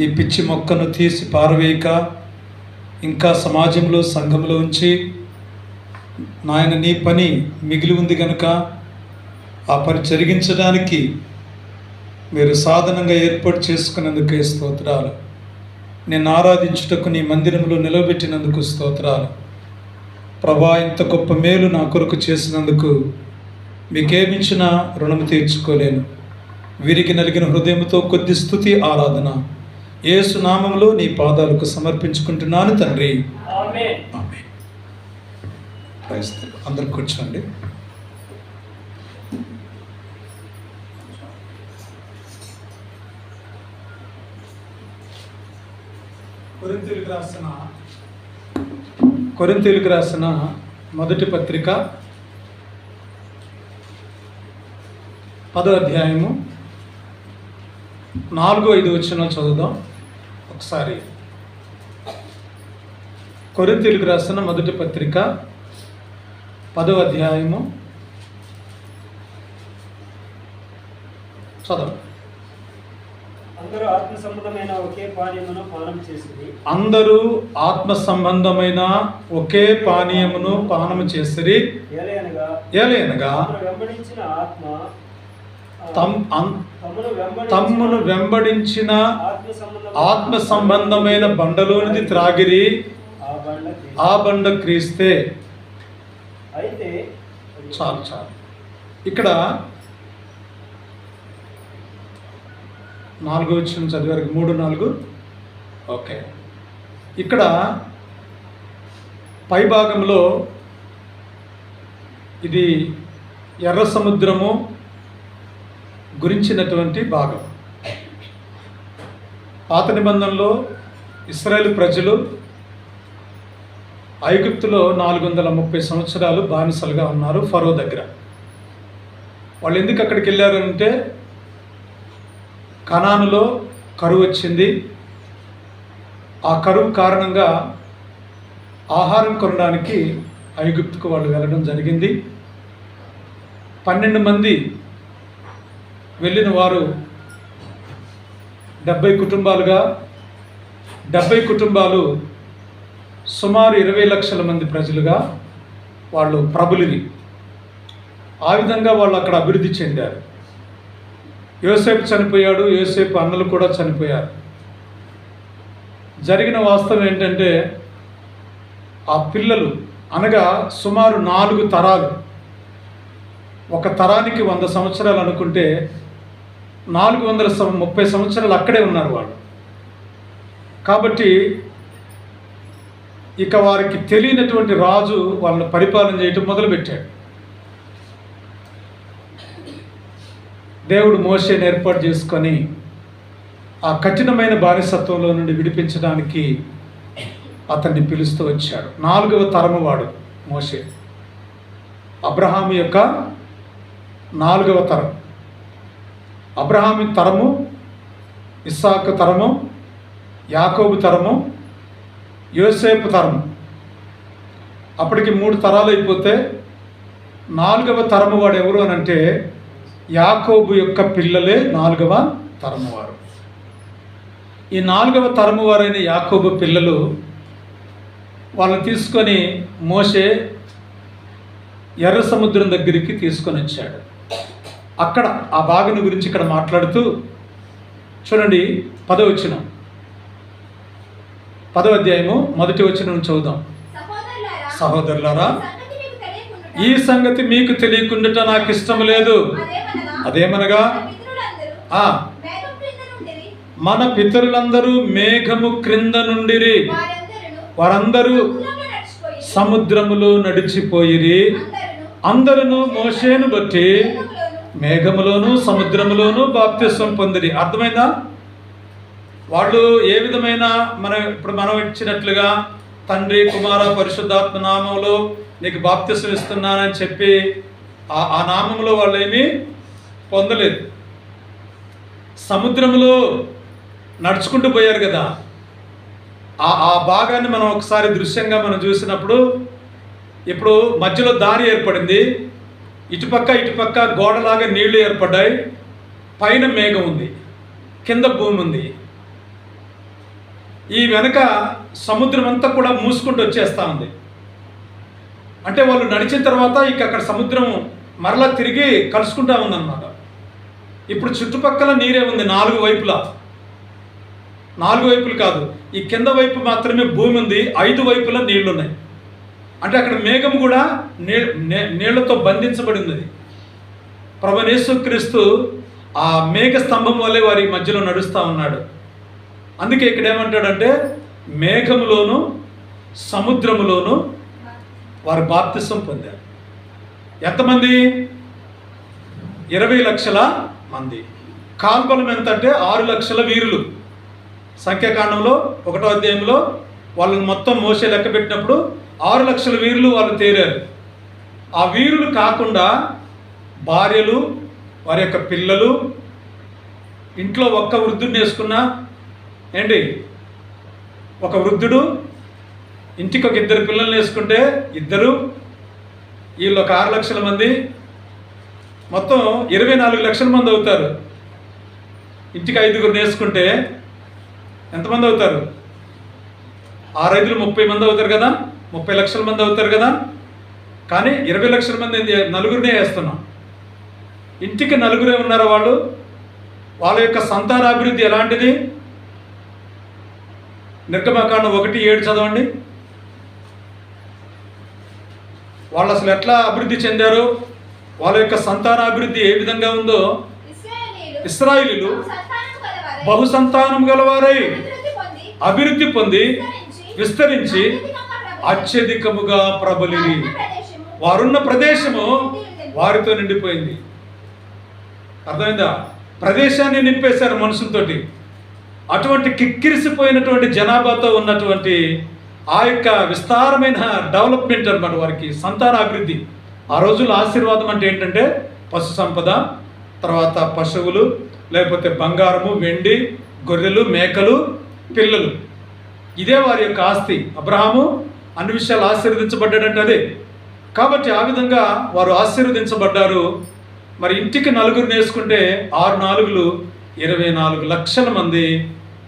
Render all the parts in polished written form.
ఈ పిచ్చి మొక్కను తీసి పారవేయక ఇంకా సమాజంలో సంఘంలో ఉంచి నాయన నీ పని మిగిలి ఉంది కనుక ఆ పని జరిగించడానికి మీరు సాధనంగా ఏర్పాటు చేసుకున్నందుకే స్తోత్రాలు. నేను ఆరాధించుటకు నీ మందిరంలో నిలబెట్టినందుకు స్తోత్రాలు. ప్రభా, ఇంత గొప్ప మేలు నా కొరకు చేసినందుకు మీకేమించిన రుణము తీర్చుకోలేను. వీరికి నలిగిన హృదయంతో కొద్ది స్తుతి ఆరాధన యేసు నామములో నీ పాదాలకు సమర్పించుకుంటున్నాను తండ్రి. Amen. Amen. Praise the lord. అందరూ కూర్చోండి. కొరింథీయులకు రాసిన మొదటి పత్రిక 10వ అధ్యాయము 4-5 వచనాలు చదువుదాం ఒకసారి. కొరింథీయులకు రాసిన మొదటి పత్రిక 10వ అధ్యాయము చదువు. అందరూ ఆత్మ సంబంధమైన ఒకే పానీయమును పానం చేసిరి. అందరూ ఆత్మ సంబంధమైన ఒకే పానీయమును పానము చేసిరి. ఏలయనగా తమను వెంబడించిన తమ్మును వెంబడించిన ఆత్మ సంబంధమైన బండలోనిది త్రాగిరి. ఆ బండ క్రీస్తే. అయితే చాలు. ఇక్కడ 4 వచ్చిన చదివారు. 3-4 ఓకే. ఇక్కడ పై భాగంలో ఇది ఎర్ర సముద్రము గురించినటువంటి భాగం. పాత నిబంధనలో ఇశ్రాయేలు ప్రజలు ఐగుప్తులో 430 సంవత్సరాలు బానిసలుగా ఉన్నారు ఫరో దగ్గర. వాళ్ళు ఎందుకు అక్కడికి వెళ్ళారంటే కనానులో కరువు వచ్చింది. ఆ కరువు కారణంగా ఆహారం కొనడానికి ఐగుప్తుకు వాళ్ళు వెళ్ళడం జరిగింది. 12 మంది వెళ్ళిన వారు 70 కుటుంబాలుగా, 70 కుటుంబాలు సుమారు 20 లక్షల మంది ప్రజలుగా వాళ్ళు ప్రబలిరి. ఆ విధంగా వాళ్ళు అక్కడ అభివృద్ధి చెందారు. యోసేపు చనిపోయాడు, యోసేపు అన్నలు కూడా చనిపోయారు. జరిగిన వాస్తవం ఏంటంటే ఆ పిల్లలు అనగా సుమారు 4 తరాలు, ఒక తరానికి 100 సంవత్సరాలు అనుకుంటే 430 సంవత్సరాలు అక్కడే ఉన్నారు వాళ్ళు. కాబట్టి ఇక వారికి తెలియనటువంటి రాజు వాళ్ళని పరిపాలన చేయటం మొదలుపెట్టాడు. దేవుడు మోషేని ఏర్పాటు చేసుకొని ఆ కఠినమైన బానిసత్వంలో నుండి విడిపించడానికి అతన్ని పిలుస్తూ వచ్చాడు. 4వ తరము వాడు మోషే. అబ్రహాము యొక్క 4వ తరం. అబ్రహాము తరము, ఇస్సాకు తరము, యాకోబు తరము, యోసేపు తరము. అప్పటికి 3 తరాలు అయిపోతే 4వ తరము వాడు ఎవరు అని అంటే యాకోబు యొక్క పిల్లలే 4వ తరము వారు. ఈ 4వ తరము వారైన యాకోబు పిల్లలు వాళ్ళని తీసుకొని మోషే ఎర్ర సముద్రం దగ్గరికి తీసుకొని వచ్చాడు. అక్కడ ఆ భాగం గురించి ఇక్కడ మాట్లాడుతూ చూడండి. 10వ వచనం, 10వ అధ్యాయము 1వ వచనం చదువుదాం. సహోదరులారా, ఈ సంగతి మీకు తెలియకుండా నాకు ఇష్టం లేదు. అదేమనగా మన పితరులందరూ మేఘము క్రింద నుండిరి, వారందరూ సముద్రములో నడిచిపోయిరి. అందరూ మోషేను బట్టి మేఘములోను సముద్రములోను బాప్తిస్వం పొందిరి. అర్థమైందా? వాళ్ళు ఏ విధమైన ఇప్పుడు మనం ఇచ్చినట్లుగా తండ్రి కుమార పరిశుద్ధాత్మ నామంలో నీకు బాప్తిస్వం ఇస్తున్నానని చెప్పి ఆ నామంలో వాళ్ళు ఏమీ పొందలేదు. సముద్రంలో నడుచుకుంటూ పోయారు కదా. ఆ భాగాన్ని మనం ఒకసారి దృశ్యంగా మనం చూసినప్పుడు ఇప్పుడు మధ్యలో దారి ఏర్పడింది. ఇటుపక్క గోడలాగా నీళ్లు ఏర్పడ్డాయి. పైన మేఘం ఉంది, కింద భూమి ఉంది. ఈ వెనక సముద్రం అంతా కూడా మూసుకుంటూ వచ్చేస్తూ ఉంది. అంటే వాళ్ళు నడిచిన తర్వాత ఇక అక్కడ సముద్రం మరలా తిరిగి కలుసుకుంటా ఉందన్నమాట. ఇప్పుడు చుట్టుపక్కల నీరే ఉంది 4 వైపులా. 4 వైపులు కాదు, ఈ కింద వైపు మాత్రమే భూమి ఉంది, 5 వైపులా నీళ్లు ఉన్నాయి. అంటే అక్కడ మేఘం కూడా నీళ్లతో బంధించబడి ఉంది. ప్రభువైన యేసుక్రీస్తు ఆ మేఘ స్తంభం వల్లే వారి మధ్యలో నడుస్తూ ఉన్నాడు. అందుకే ఇక్కడ ఏమంటాడంటే మేఘములోను సముద్రములోను వారు బాప్తిసం పొందారు. ఎంతమంది? 20 లక్షల మంది. కాల్బలం ఎంత అంటే 6 లక్షల వీరులు. సంఖ్యాకాండంలో 1వ అధ్యాయంలో వాళ్ళని మొత్తం మోసే లెక్క పెట్టినప్పుడు 6 లక్షల వీరులు వాళ్ళు తేరారు. ఆ వీరులు కాకుండా భార్యలు, వారి యొక్క పిల్లలు, ఇంట్లో ఒక్క వృద్ధుడిని వేసుకున్నా ఏంటి, ఒక వృద్ధుడు ఇంటికి ఒక 2 పిల్లల్ని వేసుకుంటే 2, వీళ్ళు ఒక 6 లక్షల మంది, మొత్తం 24 లక్షల మంది అవుతారు. ఇంటికి 5గురిని వేసుకుంటే ఎంతమంది అవుతారు? 6 5లు 30 మంది అవుతారు కదా, 30 లక్షల మంది అవుతారు కదా. కానీ 20 లక్షల మంది 4గురినే వేస్తున్నాం. ఇంటికి 4గురే ఉన్నారా వాళ్ళు? వాళ్ళ యొక్క సంతానాభివృద్ధి ఎలాంటిది? నిర్గమకాండం 1:7 చదవండి. వాళ్ళు అసలు ఎట్లా అభివృద్ధి చెందారు, వాళ్ళ యొక్క సంతానాభివృద్ధి ఏ విధంగా ఉందో. ఇశ్రాయేలీయులు బహుసంతానం గలవారై అభివృద్ధి పొంది విస్తరించి అత్యధికముగా ప్రబలిరి. వారున్న ప్రదేశము వారితో నిండిపోయింది. అర్థమైందా? ప్రదేశాన్ని నింపేశారు మనుషులతోటి. అటువంటి కిక్కిరిసిపోయినటువంటి జనాభాతో ఉన్నటువంటి ఆ యొక్క విస్తారమైన డెవలప్మెంట్ అన్నమాట వారికి, సంతానాభివృద్ధి. ఆ రోజుల్లో ఆశీర్వాదం అంటే ఏంటంటే పశు సంపద, తర్వాత పశువులు, లేకపోతే బంగారము, వెండి, గొర్రెలు, మేకలు, పిల్లలు. ఇదే వారి యొక్క ఆస్తి. అబ్రహాము అన్ని విషయాలు ఆశీర్వదించబడ్డాడంటే అదే. కాబట్టి ఆ విధంగా వారు ఆశీర్వదించబడ్డారు. మరి ఇంటికి 4గురిని వేసుకుంటే 6 4లు 24 లక్షల మంది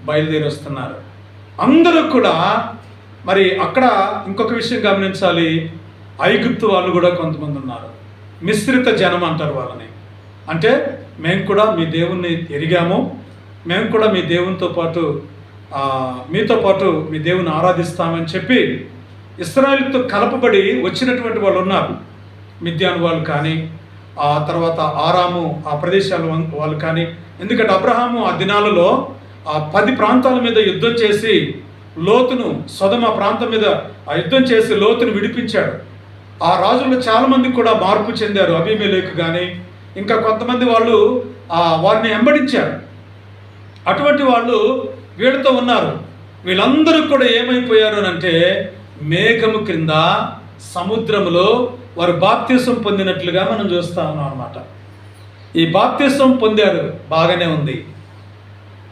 బయలుదేరి వస్తున్నారు. అందరూ కూడా మరి అక్కడ ఇంకొక విషయం గమనించాలి, ఐగుప్తు వాళ్ళు కూడా కొంతమంది ఉన్నారు. మిశ్రిత జనం అంటారు వాళ్ళని. అంటే మేము కూడా మీ దేవుణ్ణి ఎరిగాము, మేము కూడా మీ దేవునితో పాటు మీతో పాటు మీ దేవుని ఆరాధిస్తామని చెప్పి ఇశ్రాయేలుతో కలపబడి వచ్చినటువంటి వాళ్ళు ఉన్నారు. మిద్యాను వాళ్ళు కానీ, ఆ తర్వాత ఆరాము ఆ ప్రదేశాల వాళ్ళు కానీ. ఎందుకంటే అబ్రహాము ఆ దినాలలో ఆ 10 ప్రాంతాల మీద యుద్ధం చేసి లోతును, సొదమ ప్రాంతం మీద ఆ యుద్ధం చేసి లోతును విడిపించాడు. ఆ రాజుల్లో చాలామంది కూడా మార్పు చెందారు. అబీమెలెకు కానీ ఇంకా కొంతమంది వాళ్ళు వారిని వెంబడించారు. అటువంటి వాళ్ళు వీళ్ళతో ఉన్నారు. వీళ్ళందరూ కూడా ఏమైపోయారు అంటే మేఘము క్రింద సముద్రములో వారు బాప్తిసం పొందినట్లుగా మనం చూస్తా ఉన్నాం అన్నమాట. ఈ బాప్తిసం పొందారు, బాగానే ఉంది.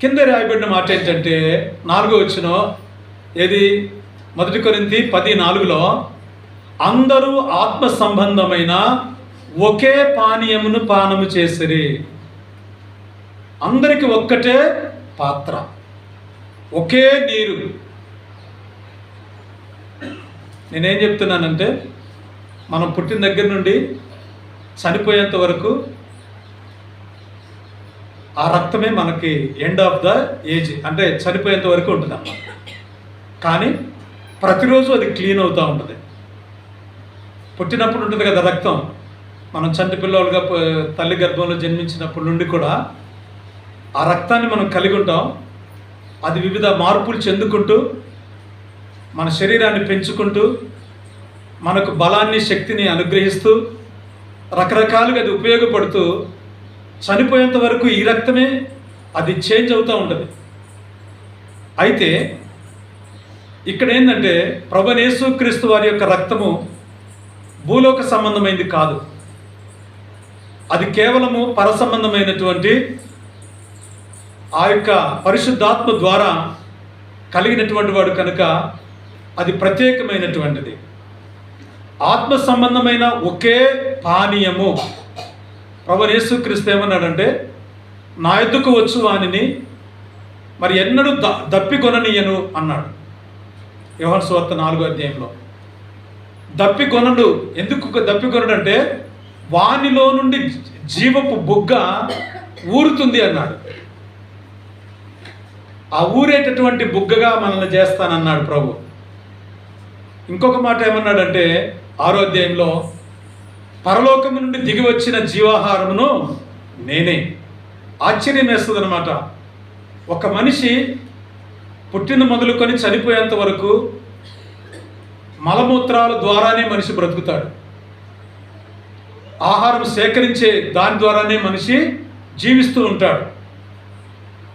కింద రాయబడిన మాట ఏంటంటే 4వ వచనం, ఏది 1 కొరింథీ 10:4లో అందరూ ఆత్మ సంబంధమైన ఒకే పానీయమును పానము చేసిరి. అందరికి ఒక్కటే పాత్ర, ఒకే నీరు. నేనేం చెప్తున్నానంటే మనం పుట్టిన దగ్గర నుండి చనిపోయేంత వరకు ఆ రక్తమే మనకి ఎండ్ ఆఫ్ ద ఏజ్, అంటే చనిపోయేంత వరకు ఉంటుంది అన్నమాట. కానీ ప్రతిరోజు అది క్లీన్ అవుతూ ఉంటుంది. పుట్టినప్పుడు ఉంటుంది కదా రక్తం, మనం చంటి పిల్లలుగా తల్లి గర్భంలో జన్మించినప్పటి నుండి కూడా ఆ రక్తాన్ని మనం కలిగి ఉంటాం. అది వివిధ మార్పులు చెందుకుంటూ మన శరీరాన్ని పెంచుకుంటూ మనకు బలాన్ని, శక్తిని అనుగ్రహిస్తూ రకరకాలుగా అది ఉపయోగపడుతూ చనిపోయేంత వరకు ఈ రక్తమే అది చేంజ్ అవుతూ ఉంటుంది. అయితే ఇక్కడ ఏంటంటే ప్రభువైన యేసుక్రీస్తు వారి యొక్క రక్తము భూలోక సంబంధమైనది కాదు. అది కేవలము పర సంబంధమైనటువంటి ఆ యొక్క పరిశుద్ధాత్మ ద్వారా కలిగినటువంటి వాడు కనుక అది ప్రత్యేకమైనటువంటిది. ఆత్మ సంబంధమైన ఒకే పానీయము. ప్రభువైన యేసుక్రీస్తు ఏమన్నాడంటే నా యొద్దకు వచ్చు వానిని మరి ఎన్నడూ దప్పికొననీయను అన్నాడు. యోహాను సువార్త 4వ అధ్యాయంలో దప్పికొనడు. ఎందుకు దప్పికొనడు అంటే వానిలో నుండి జీవపు బుగ్గ ఊరుతుంది అన్నాడు. ఆ ఊరేటటువంటి బుగ్గగా మనల్ని చేస్తానన్నాడు ప్రభు. ఇంకొక మాట ఏమన్నాడంటే 6వ అధ్యాయంలో పరలోకం నుండి దిగి వచ్చిన జీవాహారమును నేనే. ఆశ్చర్యం వేస్తుంది అనమాట. ఒక మనిషి పుట్టిన మొదలుకొని చనిపోయేంత వరకు మలమూత్రాల ద్వారానే మనిషి బ్రతుకుతాడు. ఆహారం సేకరించే దాని ద్వారానే మనిషి జీవిస్తూ ఉంటాడు.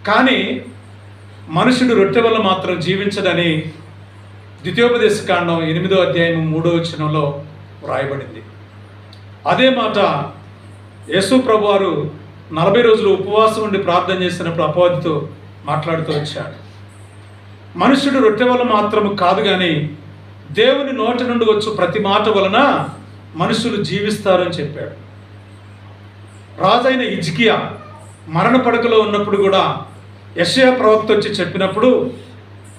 కానీ మనుషుడు రొట్టె వల్ల మాత్రం జీవించడని ద్వితీయోపదేశ కాండం 8వ అధ్యాయం 3వ వచనంలో వ్రాయబడింది. అదే మాట యేసు ప్రభు వారు 40 రోజులు ఉపవాసం ఉండి ప్రార్థన చేసినప్పుడు అపవాదితో మాట్లాడుతూ వచ్చాడు. మనుషుడు రొట్టె వల్ల మాత్రము కాదు కానీ దేవుని నోటి నుండి వచ్చు ప్రతి మాట వలన మనుషులు జీవిస్తారని చెప్పాడు. రాజైన హిజ్కియా మరణ పడకలో ఉన్నప్పుడు కూడా యెషయా ప్రవక్త వచ్చి చెప్పినప్పుడు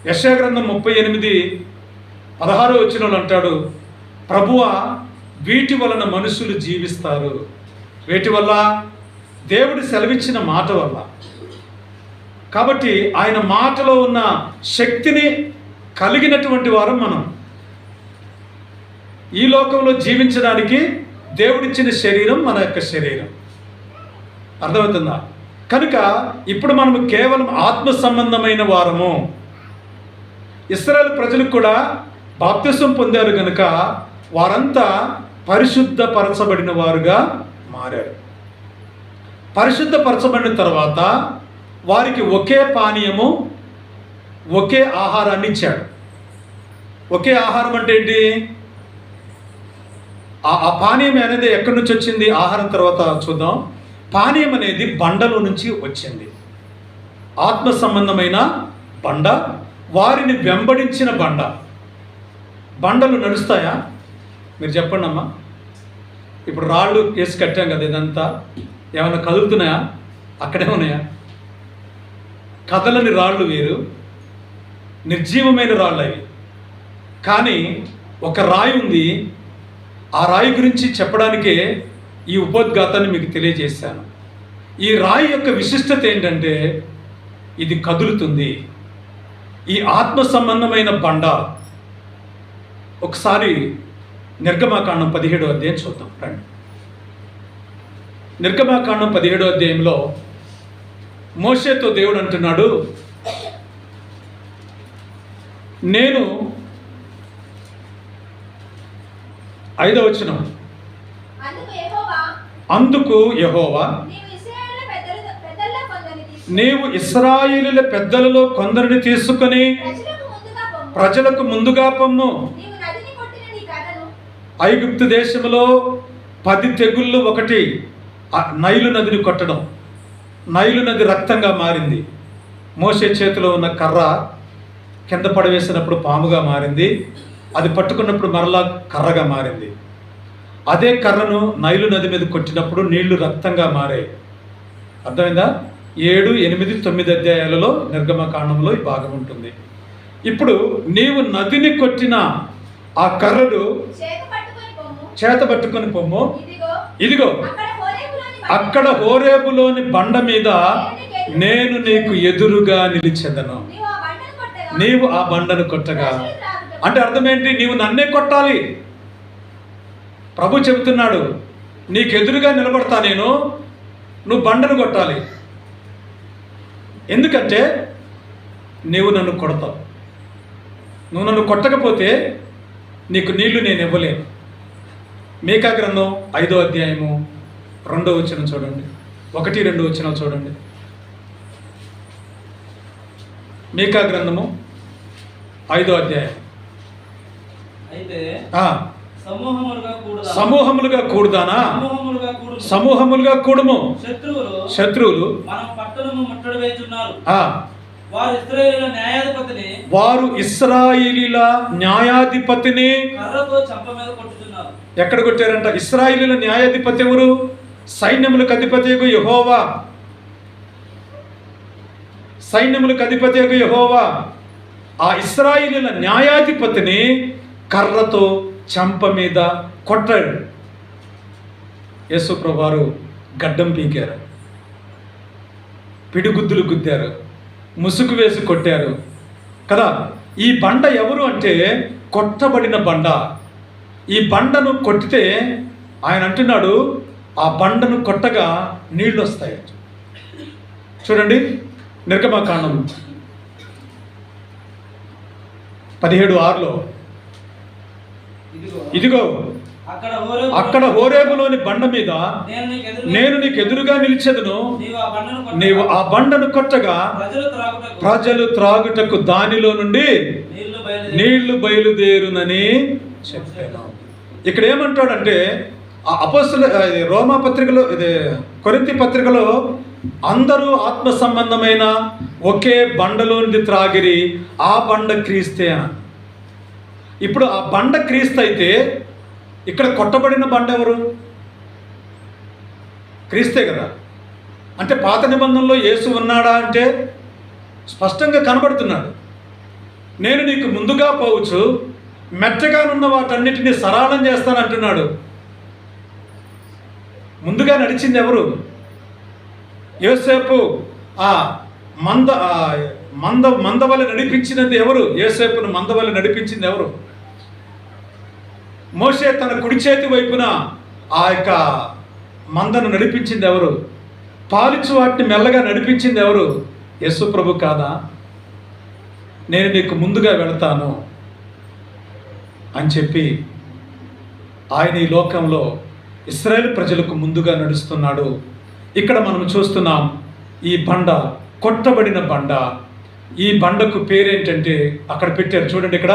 యెషయా గ్రంథం 38:16 వచనంలో అంటాడు, ప్రభువా వీటి వలన మనుషులు జీవిస్తారు. వీటి వల్ల దేవుడు సెలవిచ్చిన మాట వల్ల. కాబట్టి ఆయన మాటలో ఉన్న శక్తిని కలిగినటువంటి వారం మనం. ఈ లోకంలో జీవించడానికి దేవుడిచ్చిన శరీరం మన యొక్క శరీరం. అర్థమవుతుందా? కనుక ఇప్పుడు మనము కేవలం ఆత్మ సంబంధమైన వారము. ఇశ్రాయేలు ప్రజలకు కూడా బాప్తిసం పొందారు కనుక వారంతా పరిశుద్ధపరచబడిన వారుగా మారారు. పరిశుద్ధపరచబడిన తర్వాత వారికి ఒకే పానీయము, ఒకే ఆహారాన్ని ఇచ్చాడు. ఒకే ఆహారం అంటే ఏంటి? ఆ పానీయం అనేది ఎక్కడి నుంచి వచ్చింది? ఆహారం తర్వాత చూద్దాం. పానీయం అనేది బండలో నుంచి వచ్చింది. ఆత్మ సంబంధమైన బండ, వారిని వెంబడించిన బండ. బండలు నడుస్తాయా? మీరు చెప్పండి అమ్మా. ఇప్పుడు రాళ్ళు వేసి కట్టాం కదా, ఇదంతా ఏమైనా కదులుతున్నాయా? అక్కడే ఉన్నాయా? కదలని రాళ్ళు వేరు, నిర్జీవమైన రాళ్ళు అవి. కానీ ఒక రాయి ఉంది. ఆ రాయి గురించి చెప్పడానికే ఈ ఉపోద్ఘాతాన్ని మీకు తెలియజేశాను. ఈ రాయి యొక్క విశిష్టత ఏంటంటే ఇది కదులుతుంది. ఈ ఆత్మ సంబంధమైన బండ. ఒకసారి నిర్గమాకాండం 17వ అధ్యాయం చూద్దాం రండి. నిర్గమాకాండం 17వ అధ్యాయంలో మోషేతో దేవుడు అంటున్నాడు, నేను 5వ వచనం, అందుకు యెహోవా నీవు ఇశ్రాయేలుల పెద్దలలో కొందరిని తీసుకొని ప్రజలకు ముందుగా పొమ్ము. ఐగుప్తు దేశంలో 10 తెగుళ్ళు ఒకటి నైలు నదిని కొట్టడం. నైలు నది రక్తంగా మారింది. మోషే చేతిలో ఉన్న కర్ర కింద పడవేసినప్పుడు పాముగా మారింది. అది పట్టుకున్నప్పుడు మరలా కర్రగా మారింది. అదే కర్రను నైలు నది మీద కొట్టినప్పుడు నీళ్లు రక్తంగా మారాయి. అర్థమైందా? 7, 8, 9 అధ్యాయాలలో నిర్గమకాండంలో ఈ భాగం ఉంటుంది. ఇప్పుడు నీవు నదిని కొట్టిన ఆ కర్రను చేత పట్టుకొని పొమ్ము. ఇదిగో అక్కడ హోరేబులోని బండ మీద నేను నీకు ఎదురుగా నిలిచెదను. నీవు ఆ బండను కొట్టగా అంటే అర్థం ఏంటి? నీవు నన్నే కొట్టాలి. ప్రభు చెబుతున్నాడు, నీకు ఎదురుగా నిలబడతా నేను, నువ్వు బండను కొట్టాలి. ఎందుకంటే నీవు నన్ను కొడతావు. నువ్వు నన్ను కొట్టకపోతే నీకు నీళ్లు నేను ఇవ్వలేను. మీకా గ్రంథం 5వ అధ్యాయము 2వ వచనం చూడండి, 1, 2 వచనాలు చూడండి. మీకా గ్రంథము 5వ అధ్యాయం. అయితే సమూహములుగా కూడుదానా? సమూహములుగా కూడుము. శత్రువులు వారు ఇశ్రాయేలీల న్యాయాధిపతిని ఎక్కడ కొట్టారంట? ఇశ్రాయేలీల న్యాయాధిపతి ఎవరు? సైన్యములకు అధిపతి యెహోవా. సైన్యములకు అధిపతి యెహోవా ఆ ఇశ్రాయేలీయుల న్యాయాధిపతిని కర్రతో చెంప మీద కొట్టాడు. యేసు ప్రభువారు గడ్డం పీకారు, పిడిగుద్దులు గుద్దారు, ముసుగు వేసి కొట్టారు కదా. ఈ బండ ఎవరు అంటే కొట్టబడిన బండ. ఈ బండను కొట్టితే ఆయన అంటున్నాడు ఆ బండను కొట్టగా నీళ్లు వస్తాయి. చూడండి నిర్గమకాండం 17:6 ఇదిగో అక్కడ హోరేబులోని బండ మీద నేను నీకు ఎదురుగా నిలిచెదను, నీవు ఆ బండను కొట్టగా ప్రజలు త్రాగుటకు దానిలో నుండి నీళ్లు బయలుదేరునని చెప్పాను. ఇక్కడ ఏమంటాడంటే ఆ అపోస్తల రోమా పత్రికలో కొరింథీ పత్రికలో అందరూ ఆత్మ సంబంధమైన ఒకే బండలో నుండి త్రాగిరి, ఆ బండ క్రీస్తే అని. ఇప్పుడు ఆ బండ క్రీస్తు అయితే ఇక్కడ కొట్టబడిన బండ ఎవరు? క్రీస్తే కదా. అంటే పాత నిబంధనలో యేసు ఉన్నాడా అంటే స్పష్టంగా కనబడుతున్నాడు. నేను నీకు ముందుగా పోవచ్చు, మెట్టగా ఉన్న వాటన్నిటిని సరళం చేస్తానంటున్నాడు. ముందుగా నడిచింది ఎవరు? యోసేపు ఆ మందవలె నడిపించినది ఎవరు? యోసేపును మందవలె నడిపించింది ఎవరు? మోషే తన కుడి చేతి వైపున ఆ యొక్క మందను నడిపించింది ఎవరు? పాలిచ్చు వాటిని మెల్లగా నడిపించింది ఎవరు? యేసు ప్రభు కాదా? నేను నీకు ముందుగా వెళతాను అని చెప్పి ఆయన ఈ లోకంలో ఇశ్రాయేలు ప్రజలకు ముందుగా నడుస్తున్నాడు. ఇక్కడ మనం చూస్తున్నాం ఈ బండ కొట్టబడిన బండ. ఈ బండకు పేరేంటంటే అక్కడ పెట్టారు చూడండి, ఇక్కడ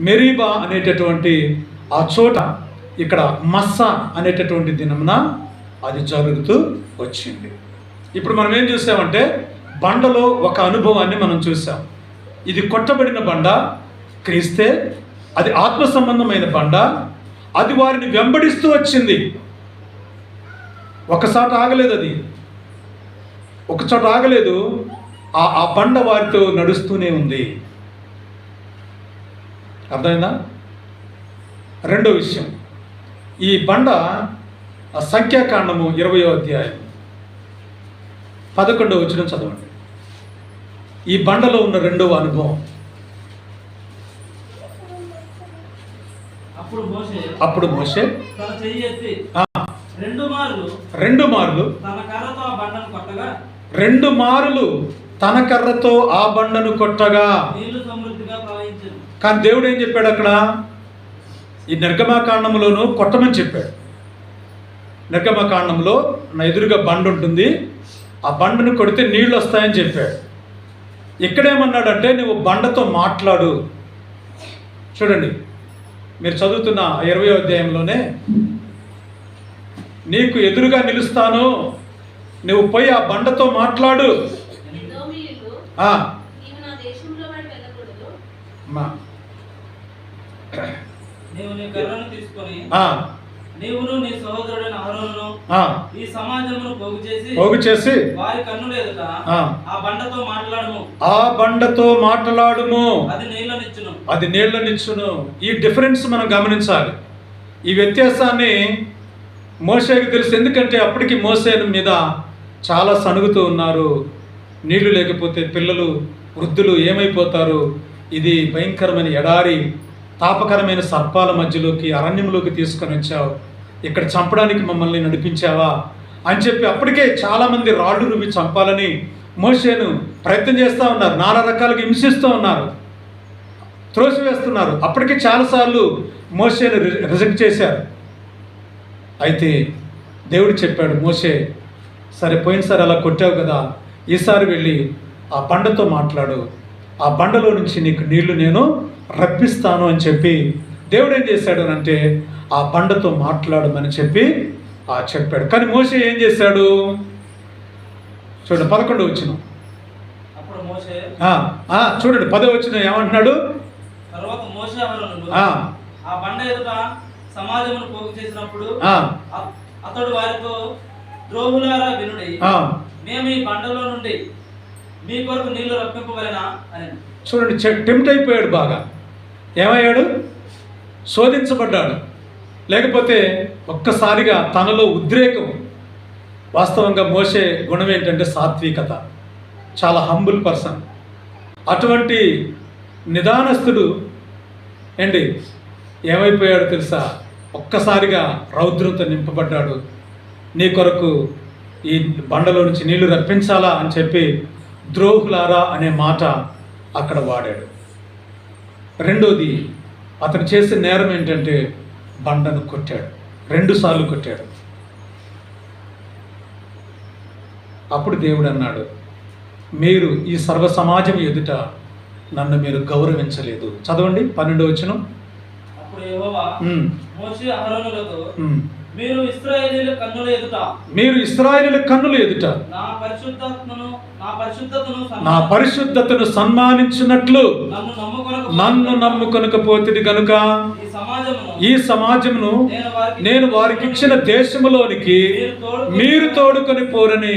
మెరీబా అనేటటువంటి ఆ చోట ఇక్కడ మస్సా అనేటటువంటి దినమున అది జరుగుతూ వచ్చింది. ఇప్పుడు మనం ఏం చూసామంటే బండలో ఒక అనుభవాన్ని మనం చూసాం. ఇది కొట్టబడిన బండ క్రీస్తే, అది ఆత్మ సంబంధమైన బండ, అది వారిని వెంబడిస్తూ వచ్చింది. ఒకసారి ఆగలేదు, అది ఒకచోట ఆగలేదు. ఆ బండ వారితో నడుస్తూనే ఉంది. అర్థమైందా? రెండో విషయం, ఈ బండ సంఖ్యాకాండము 20వ అధ్యాయం 11వ వచనం చదవండి. ఈ బండలో ఉన్న రెండవ అనుభవం. అప్పుడు మోషే తన చెయ్యి ఎత్తి రెండు మార్లు తన కర్రతో ఆ బండను కొట్టగా నీళ్లు సమృద్ధిగా ప్రవహించెను. కానీ దేవుడు ఏం చెప్పాడు అక్కడ? ఈ నిర్గమకాండంలోనూ కొట్టమని చెప్పాడు. నిర్గమకాండంలో నా ఎదురుగా బండ ఉంటుంది, ఆ బండను కొడితే నీళ్ళు వస్తాయని చెప్పాడు. ఇక్కడేమన్నాడంటే నువ్వు బండతో మాట్లాడు. చూడండి, మీరు చదువుతున్న 20వ అధ్యాయంలోనే నీకు ఎదురుగా నిలుస్తాను, నువ్వు పోయి ఆ బండతో మాట్లాడు. నీవు నీ కర్రను తీసుకొని నీవును నీ సహోదరుడైన అహరోనును ఈ సమాజమును పోగు చేసి వారి కన్నుల ఎదుట ఆ బండతో మాట్లాడుము, అది నీళ్లనిచ్చును. ఈ డిఫరెన్స్ మనం గమనించాలి. ఈ వ్యత్యాసాన్ని మోషేకి తెలుసు. ఎందుకంటే అప్పటికి మోషే మీద చాలా సణుగుతూ ఉన్నారు. నీళ్లు లేకపోతే పిల్లలు వృద్ధులు ఏమైపోతారు? ఇది భయంకరమైన ఎడారి, తాపకరమైన సర్పాల మధ్యలోకి అరణ్యంలోకి తీసుకొని వచ్చావు, ఇక్కడ చంపడానికి మమ్మల్ని నడిపించావా అని చెప్పి అప్పటికే చాలామంది రాళ్ళు రువి చంపాలని మోషేను ప్రయత్నం చేస్తూ ఉన్నారు. నానా రకాలుగా హింసిస్తూ ఉన్నారు, త్రోసివేస్తున్నారు. అప్పటికే చాలాసార్లు మోషేను రిజెక్ట్ చేశారు. అయితే దేవుడు చెప్పాడు, మోషే సరే పోయినసారి అలా కొట్టావు కదా, ఈసారి వెళ్ళి ఆ బండతో మాట్లాడు, ఆ బండలో నుంచి నీకు నీళ్లు నేను రప్పిస్తాను అని చెప్పి దేవుడు ఏం చేశాడు అంటే ఆ బండతో మాట్లాడమని చెప్పి చెప్పాడు. కానీ మోషే ఏం చేశాడు? చూడండి 11వ వచనం. చూడండి 10వ వచనం ఏమంటున్నాడు? తర్వాత మోషే అహరోనులు ఆ బండ ఎదుట సమాజమును పోగు చేసినప్పుడు అతడు వారితో ద్రోహులారా వినుడి, మేము ఈ బండలో నుండి మీ కొరకు నీళ్లు రప్పింపవలెనా అని. చూడండి, టెంప్ట్ అయిపోయాడు బాగా. ఏమయ్యాడు? శోధించబడ్డాడు. లేకపోతే ఒక్కసారిగా తనలో ఉద్రేకం. వాస్తవంగా మోషే గుణం ఏంటంటే సాత్వికత, చాలా హంబుల్ పర్సన్. అటువంటి నిదానస్తుడు ఏంటి ఏమైపోయాడు తెలుసా? ఒక్కసారిగా రౌద్రంతో నింపబడ్డాడు. నీ కొరకు ఈ బండలో నుంచి నీళ్లు రప్పించాలా అని చెప్పి ద్రోహులారా అనే మాట అక్కడ వాడాడు. రెండోది, అతను చేసిన నేరం ఏంటంటే బండను కొట్టాడు, 2 సార్లు కొట్టాడు. అప్పుడు దేవుడు అన్నాడు, మీరు ఈ సర్వ సమాజం ఎదుట నన్ను మీరు గౌరవించలేదు. చదవండి 12వ వచనం. అప్పుడు యెహోవా మోషే అహరోనులతో, మీరు ఇశ్రాయేలీయుల కన్నుల ఎదుట నా పరిశుద్ధతను సన్మానించినట్లు నన్ను నమ్ముకొనకపోతిది గనుక ఈ సమాజమును నేను వారికి ఇచ్చిన దేశములోనికి మీరు తోడుకొని పోరని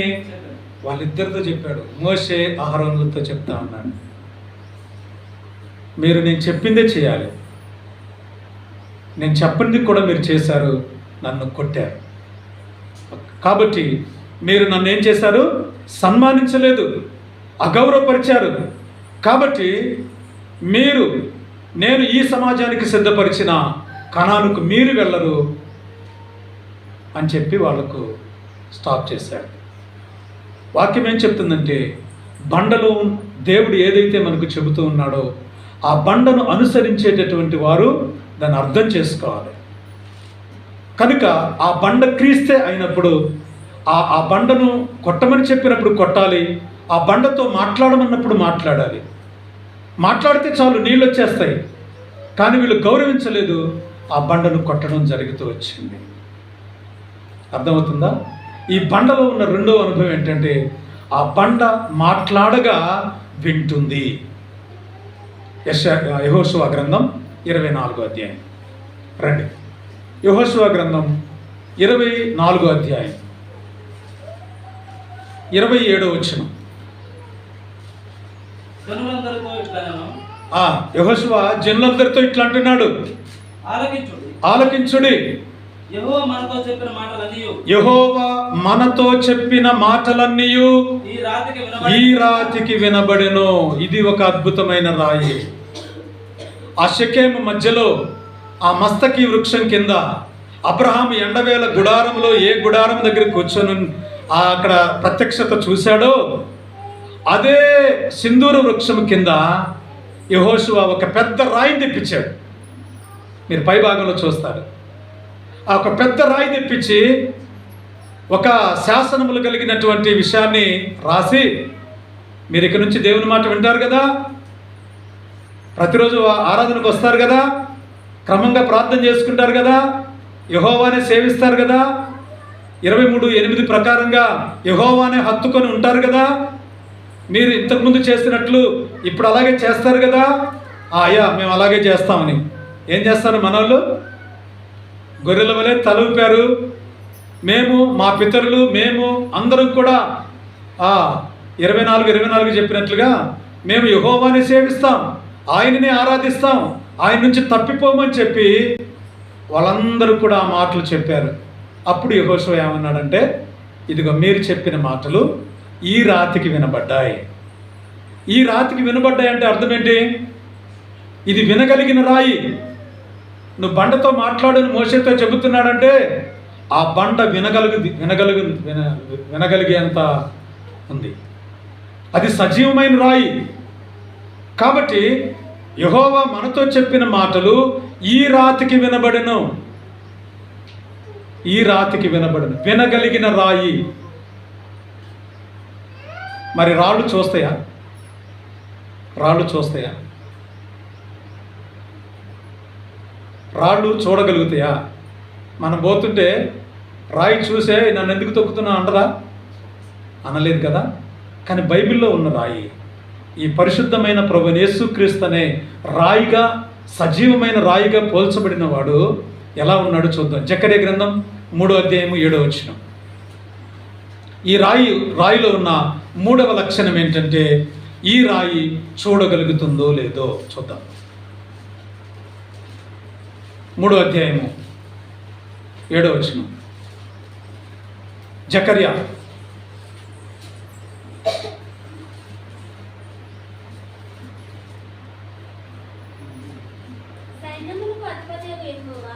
వాళ్ళిద్దరితో చెప్పాడు. మోషే అహరోనులతో చెప్తా ఉన్నాడు, మీరు నేను చెప్పిందే చేయాలి. నేను చెప్పింది కూడా మీరు చేశారు, నన్ను కొట్టారు. కాబట్టి మీరు నన్ను ఏం చేశారు? సన్మానించలేదు, అగౌరవపరిచారు. కాబట్టి నేను ఈ సమాజానికి సిద్ధపరిచిన కణానికి మీరు వెళ్ళరు అని చెప్పి వాళ్ళకు స్టాప్ చేశాడు. వాక్యం ఏం చెప్తుందంటే, బండలో దేవుడు ఏదైతే మనకు చెబుతూ ఉన్నాడో ఆ బండను అనుసరించేటటువంటి వారు దాన్ని అర్థం చేసుకోవాలి. కనుక ఆ బండ క్రీస్తే అయినప్పుడు ఆ బండను కొట్టమని చెప్పినప్పుడు కొట్టాలి, ఆ బండతో మాట్లాడమన్నప్పుడు మాట్లాడాలి. మాట్లాడితే చాలు, నీళ్ళు వచ్చేస్తాయి. కానీ వీళ్ళు గౌరవించలేదు, ఆ బండను కొట్టడం జరుగుతూ వచ్చింది. అర్థమవుతుందా? ఈ బండలో ఉన్న రెండో అనుభవం ఏంటంటే, ఆ బండ మాట్లాడగా వింటుంది. యెహోషువ గ్రంథం 24వ అధ్యాయం రండి. యెహోషువ గ్రంథం 24వ అధ్యాయం 27వ వచనం. యెహోషువ జనులందరితో ఇట్లా అంటున్నాడు, ఆలకించుడి, యెహోవా మనతో చెప్పిన మాటలన్నీయు ఈ రాతికి వినబడెను. ఇది ఒక అద్భుతమైన రాయి. ఆ షెకెము మధ్యలో ఆ మస్తకి వృక్షం కింద అబ్రహాం ఎండవేళ గుడారంలో ఏ గుడారం దగ్గర కూర్చొని అక్కడ ప్రత్యక్షత చూశాడో అదే సింధూర వృక్షం కింద యెహోషువ ఒక పెద్ద రాయిని తెప్పించాడు. మీరు పై భాగంలో చూస్తారు. ఆ ఒక పెద్ద రాయి తెప్పించి ఒక శాసనములు కలిగినటువంటి విషయాన్ని రాసి, మీరు ఇక్కడి నుంచి దేవుని మాట వింటారు కదా, ప్రతిరోజు ఆరాధనకు వస్తారు కదా, క్రమంగా ప్రార్థన చేసుకుంటారు కదా, యెహోవానే సేవిస్తారు కదా, 23:8 ప్రకారంగా యెహోవానే హత్తుకొని ఉంటారు కదా, మీరు ఇంతకుముందు చేసినట్లు ఇప్పుడు అలాగే చేస్తారు కదా. అయ్యా మేము అలాగే చేస్తామని ఏం చేస్తారు మనోళ్ళు? గొర్రెల వలె తల ఊపారు. మేము, మా పితరులు, మేము అందరం కూడా 24 చెప్పినట్లుగా మేము యెహోవాని సేవిస్తాం, ఆయనని ఆరాధిస్తాం, ఆయన నుంచి తప్పిపోమని చెప్పి వాళ్ళందరూ కూడా ఆ మాటలు చెప్పారు. అప్పుడు యెహోషువ ఏమన్నాడంటే, ఇదిగో మీరు చెప్పిన మాటలు ఈ రాతికి వినబడ్డాయి. ఈ రాతికి వినబడ్డాయి అంటే అర్థం ఏంటి? ఇది వినగలిగిన రాయి. నువ్వు బండతో మాట్లాడని మోషేతో చెబుతున్నాడంటే ఆ బండ వినగలిగేంత ఉంది. అది సజీవమైన రాయి. కాబట్టి యెహోవా మనతో చెప్పిన మాటలు ఈ రాతికి వినబడెను. ఈ రాతికి వినబడను, వినగలిగిన రాయి. మరి రాళ్ళు చూస్తాయా? రాళ్ళు చూస్తాయా? రాళ్ళు చూడగలుగుతాయా? మనం పోతుంటే రాయి చూసే నన్ను ఎందుకు తొక్కుతున్నా అంటదా? అనలేదు కదా. కానీ బైబిల్లో ఉన్న రాయి, ఈ పరిశుద్ధమైన ప్రభువైన యేసుక్రీస్తు అనే రాయిగా, సజీవమైన రాయిగా పోల్చబడిన వాడు ఎలా ఉన్నాడో చూద్దాం. జకర్యా గ్రంథం 3వ అధ్యాయం 7వ వచనం. ఈ రాయిలో ఉన్న మూడవ లక్షణం ఏంటంటే ఈ రాయి చూడగలుగుతుందో లేదో చూద్దాం. 3వ అధ్యాయము 7వ వచనం. జకర్యా సైన్యములకు అధిపతియగు యెహోవా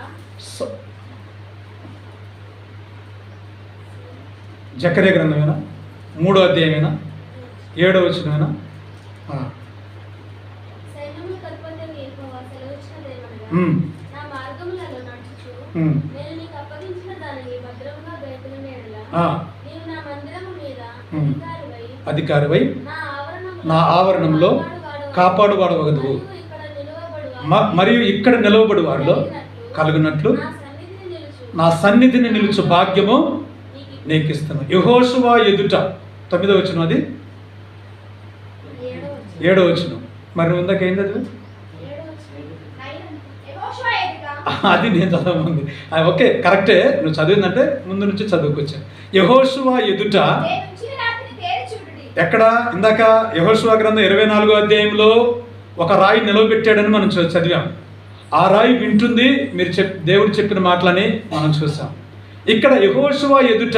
జకర్యా గ్రంథమేనా? 3వ అధ్యాయమేనా? 7వ వచనమేనా? సైన్యములకు అధిపతియగు యెహోవా సెలవిచ్చినదేమనగా, ఉమ్, నా మార్గములలో నడుచుచు ఉమ్, నేను నీకు అప్పగించిన దానిని భద్రముగా గైకొనిన యెడల ఆ, నీవు నా మందిరము మీద ఉమ్. అధికారివై అధికారివై నా నా ఆవరణంలో కాపాడువాడవగదువు. మరియు ఇక్కడ నిలవబడి వారిలో కలుగునట్లు నా సన్నిధిని నిలుచు భాగ్యము నీకు ఇస్తాను. యెహోషువ ఎదుట 9వ వచనం, అది 7వ వచనం. మరి ఉందాక ఏంది అది? అది నేను చదవమంది. ఓకే, కరెక్టే, నువ్వు చదివిందంటే ముందు నుంచి చదువుకొచ్చాను. యెహోషువ ఎదుట ఎక్కడ? ఇందాక యెహోషువ గ్రంథం 24వ అధ్యాయంలో ఒక రాయి నిలవబెట్టాడని మనం చదివాం. ఆ రాయి వింటుంది మీరు దేవుడు చెప్పిన మాటలని మనం చూసాం. ఇక్కడ యెహోషువ ఎదుట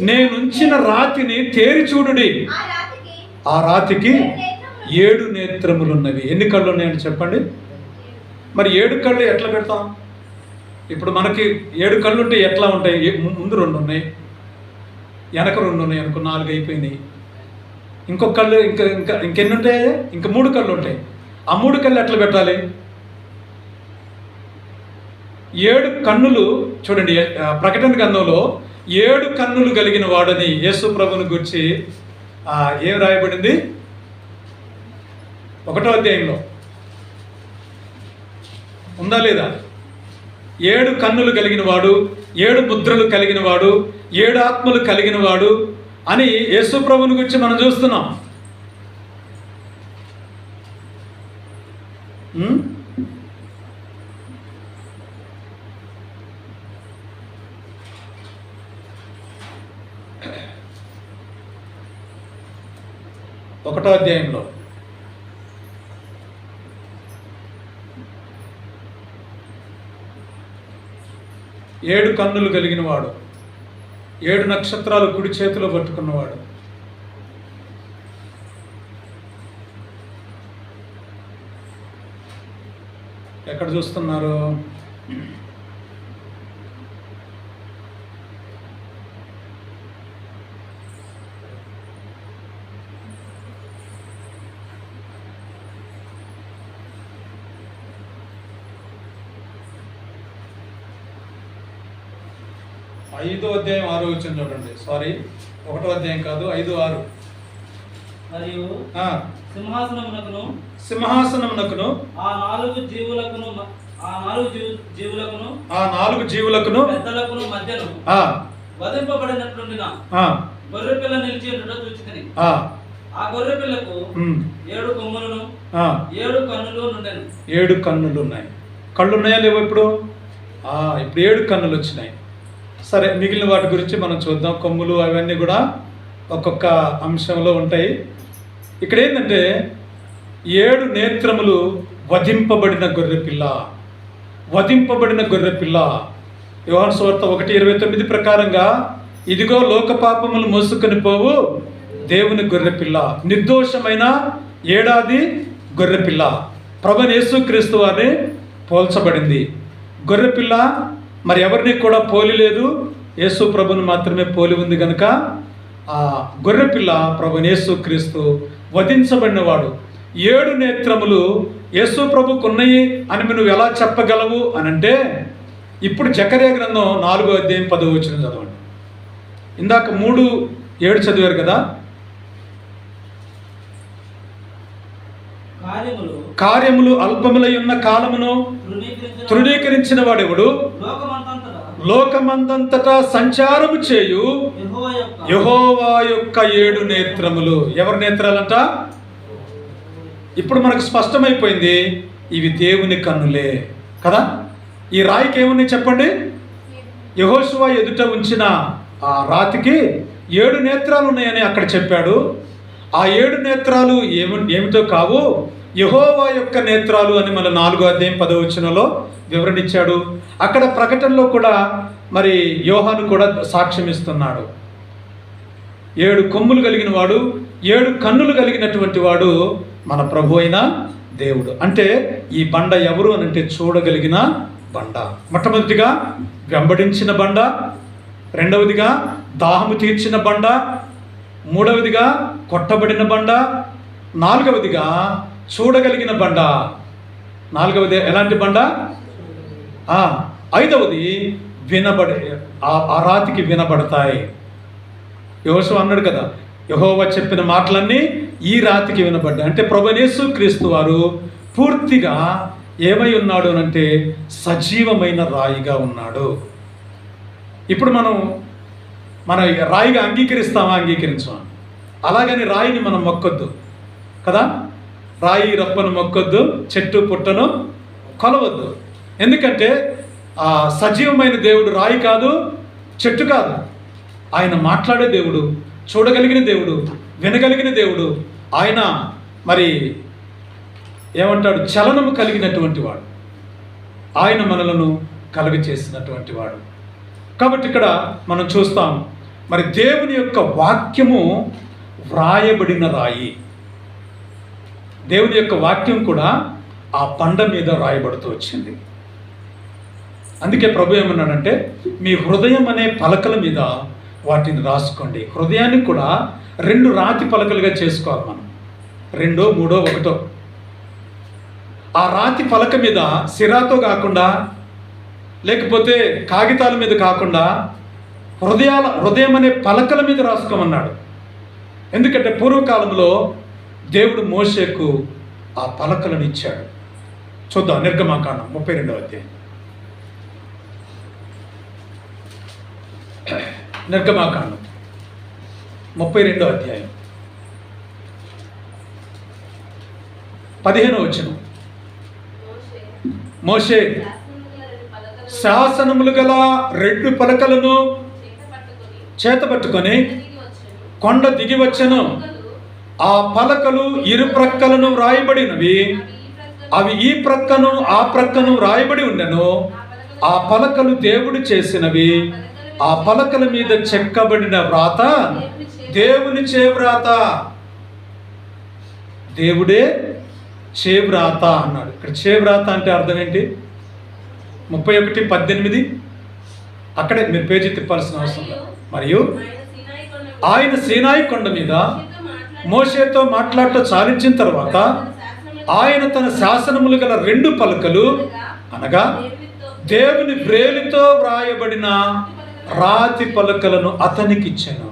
నేనుంచిన రాతిని తేరి చూడుడి. ఆ రాతికి 7 నేత్రములున్నవి. ఎన్ని కళ్ళు ఉన్నాయని చెప్పండి. మరి 7 కళ్ళు ఎట్లా పెడతాం? ఇప్పుడు మనకి 7 కళ్ళు ఉంటే ఎట్లా ఉంటాయి? ముందు 2 ఉన్నాయి, వెనక 2 ఉన్నాయి అనుకో, 4 అయిపోయినాయి. ఇంకొక కళ్ళు ఇంకెన్ని ఉంటాయి? ఇంకా 3 కళ్ళు ఉంటాయి. ఆ 3 కళ్ళు ఎట్లా పెట్టాలి? 7 కన్నులు చూడండి. ప్రకటన గ్రంథంలో 7 కన్నులు కలిగిన వాడని యేసు ప్రభుని గురించి ఏం రాయబడింది? 1వ అధ్యాయంలో ఉందా లేదా? 7 కన్నులు కలిగిన వాడు, 7 ముద్రలు కలిగిన వాడు, 7 ఆత్మలు కలిగిన వాడు అని యేసు ప్రభుని గురించి మనం చూస్తున్నాం. ఒకటో అధ్యాయంలో ఏడు కన్నులు కలిగిన వాడు, 7 నక్షత్రాలు కుడి చేతిలో పట్టుకున్నవాడు. ఎక్కడ చూస్తున్నారు? ఐదో అధ్యాయం 6వ వచనం చూడండి. సారీ, 1వ అధ్యాయం కాదు, 5, 6. మరియు సింహాసనమునకును ఆ 4 జీవులకును పెద్దలకును మధ్యను వధింపబడినట్లుండిన గొర్రె పిల్ల నిలిచి ఉండటం చూచితిని. ఆ గొర్రె పిల్లకు 7 కొమ్ములను 7 కన్నులు నుండెను. 7 కన్నులు ఉన్నాయి. కళ్ళు ఉన్నాయా లేవో? ఇప్పుడు 7 కన్నులు వచ్చినాయి. సరే, మిగిలిన వాటి గురించి మనం చూద్దాం. కొమ్ములు అవన్నీ కూడా ఒక్కొక్క అంశంలో ఉంటాయి. ఇక్కడ ఏంటంటే 7 నేత్రములు వధింపబడిన గొర్రెపిల్ల. యోహాను సువార్త 1:29 ప్రకారంగా, ఇదిగో లోక పాపములు మోసుకొని పోవు దేవుని గొర్రెపిల్ల, నిర్దోషమైన ఏడాది గొర్రెపిల్ల. ప్రభువైన యేసుక్రీస్తు వారిని పోల్చబడింది. గొర్రెపిల్ల మరి ఎవరిని కూడా పోలి లేదు, యేసు ప్రభుని మాత్రమే పోలి ఉంది కనుక ఆ గొర్రెపిల్ల ప్రభువైన యేసుక్రీస్తు వధించబడినవాడు. 7 నేత్రములు యేసు ప్రభుకు ఉన్నాయి అని నువ్వు ఎలా చెప్పగలవు అని అంటే, ఇప్పుడు జకర్యా గ్రంథం 4వ అధ్యాయం 10వ వచనం చదవండి. ఇందాక 3:7 చదివారు కదా. కార్యములు అల్పములై ఉన్న కాలమును తృణీకరించిన వాడెవడు? లోకమందంతటా సంచారము చేయు యెహోవా యొక్క 7 నేత్రములు. ఎవరి నేత్రాలంట? ఇప్పుడు మనకు స్పష్టమైపోయింది, ఇవి దేవుని కన్నులే కదా. ఈ రాయికి ఏమున్నాయి చెప్పండి? యెహోషువ ఎదుట ఉంచిన ఆ రాతికి 7 నేత్రాలు ఉన్నాయని అక్కడ చెప్పాడు. ఆ 7 నేత్రాలు ఏమిటో కావు, యెహోవా యొక్క నేత్రాలు అని మన 4వ అధ్యాయం 10వ వచనంలో వివరణ ఇచ్చాడు. అక్కడ ప్రకటనలో కూడా మరి యోహాను కూడా సాక్ష్యం ఇస్తున్నాడు. 7 కొమ్ములు కలిగిన వాడు, 7 కన్నులు కలిగినటువంటి వాడు మన ప్రభు అయిన దేవుడు. అంటే ఈ బండ ఎవరు అని అంటే చూడగలిగిన బండ. మొట్టమొదటిగా వెంబడించిన బండ, రెండవదిగా దాహము తీర్చిన బండ, మూడవదిగా కొట్టబడిన బండ, నాలుగవదిగా చూడగలిగిన బండ. నాలుగవది ఎలాంటి బండ? ఐదవది ఆ రాతికి వినబడతాయి. యెహోషువ అన్నాడు కదా, యెహోవా చెప్పిన మాటలన్నీ ఈ రాతికి వినబడ్డాయి. అంటే ప్రభువైన యేసుక్రీస్తు వారు పూర్తిగా ఏమై ఉన్నాడు అంటే సజీవమైన రాయిగా ఉన్నాడు. ఇప్పుడు మన రాయిగా అంగీకరిస్తామా? అంగీకరించామా? అలాగని రాయిని మనం మొక్కొద్దు కదా. రాయి రప్పను మొక్కొద్దు, చెట్టు పుట్టను కొలవద్దు. ఎందుకంటే సజీవమైన దేవుడు రాయి కాదు, చెట్టు కాదు. ఆయన మాట్లాడే దేవుడు, చూడగలిగిన దేవుడు, వినగలిగిన దేవుడు. ఆయన మరి ఏమంటాడు, చలనము కలిగినటువంటి వాడు. ఆయన మనలను కలుగ చేసినటువంటి వాడు. కాబట్టి ఇక్కడ మనం చూస్తాం, మరి దేవుని యొక్క వాక్యము వ్రాయబడిన రాయి. దేవుని యొక్క వాక్యం కూడా ఆ బండ మీద రాయబడుతూ వచ్చింది. అందుకే ప్రభు ఏమన్నాడంటే, మీ హృదయం అనే పలకల మీద వాటిని రాసుకోండి. హృదయాన్ని కూడా 2 రాతి పలకలుగా చేసుకోవాలి మనం, 2, 3, 1. ఆ రాతి పలక మీద సిరాతో కాకుండా, లేకపోతే కాగితాల మీద కాకుండా హృదయం అనే పలకల మీద రాసుకోమన్నాడు. ఎందుకంటే పూర్వకాలంలో దేవుడు మోషేకు ఆ పలకలను ఇచ్చాడు. చూద్దాం, నిర్గమాకాండం 32వ అధ్యాయం. నిర్గమాకాండం 32వ అధ్యాయం 15వ వచనం. మోషే శాసనములు గల 2 పలకలను చేతపట్టుకొని కొండ దిగి వచ్చెను. ఆ పలకలు ఇరు ప్రక్కలను వ్రాయబడినవి. అవి ఈ ప్రక్కను ఆ ప్రక్కను వ్రాయబడి ఉండెను. ఆ పలకలు దేవుడు చేసినవి. ఆ పలకల మీద చెక్కబడిన వ్రాత దేవుని చేవ్రాత. దేవుడే చేవ్రాత అన్నాడు. ఇక్కడ చేవ్రాత అంటే అర్థం ఏంటి? 31:18. అక్కడే మీరు పేజీ తిప్పాల్సిన అవసరం లేదు. మరియు ఆయన సీనాయి కొండ మీద మోషేతో మాట్లాడటం చాలించిన తర్వాత ఆయన తన శాసనములు గల 2 పలకలు అనగా దేవుని వ్రేలితో వ్రాయబడిన రాతి పలకలను అతనికి ఇచ్చాను.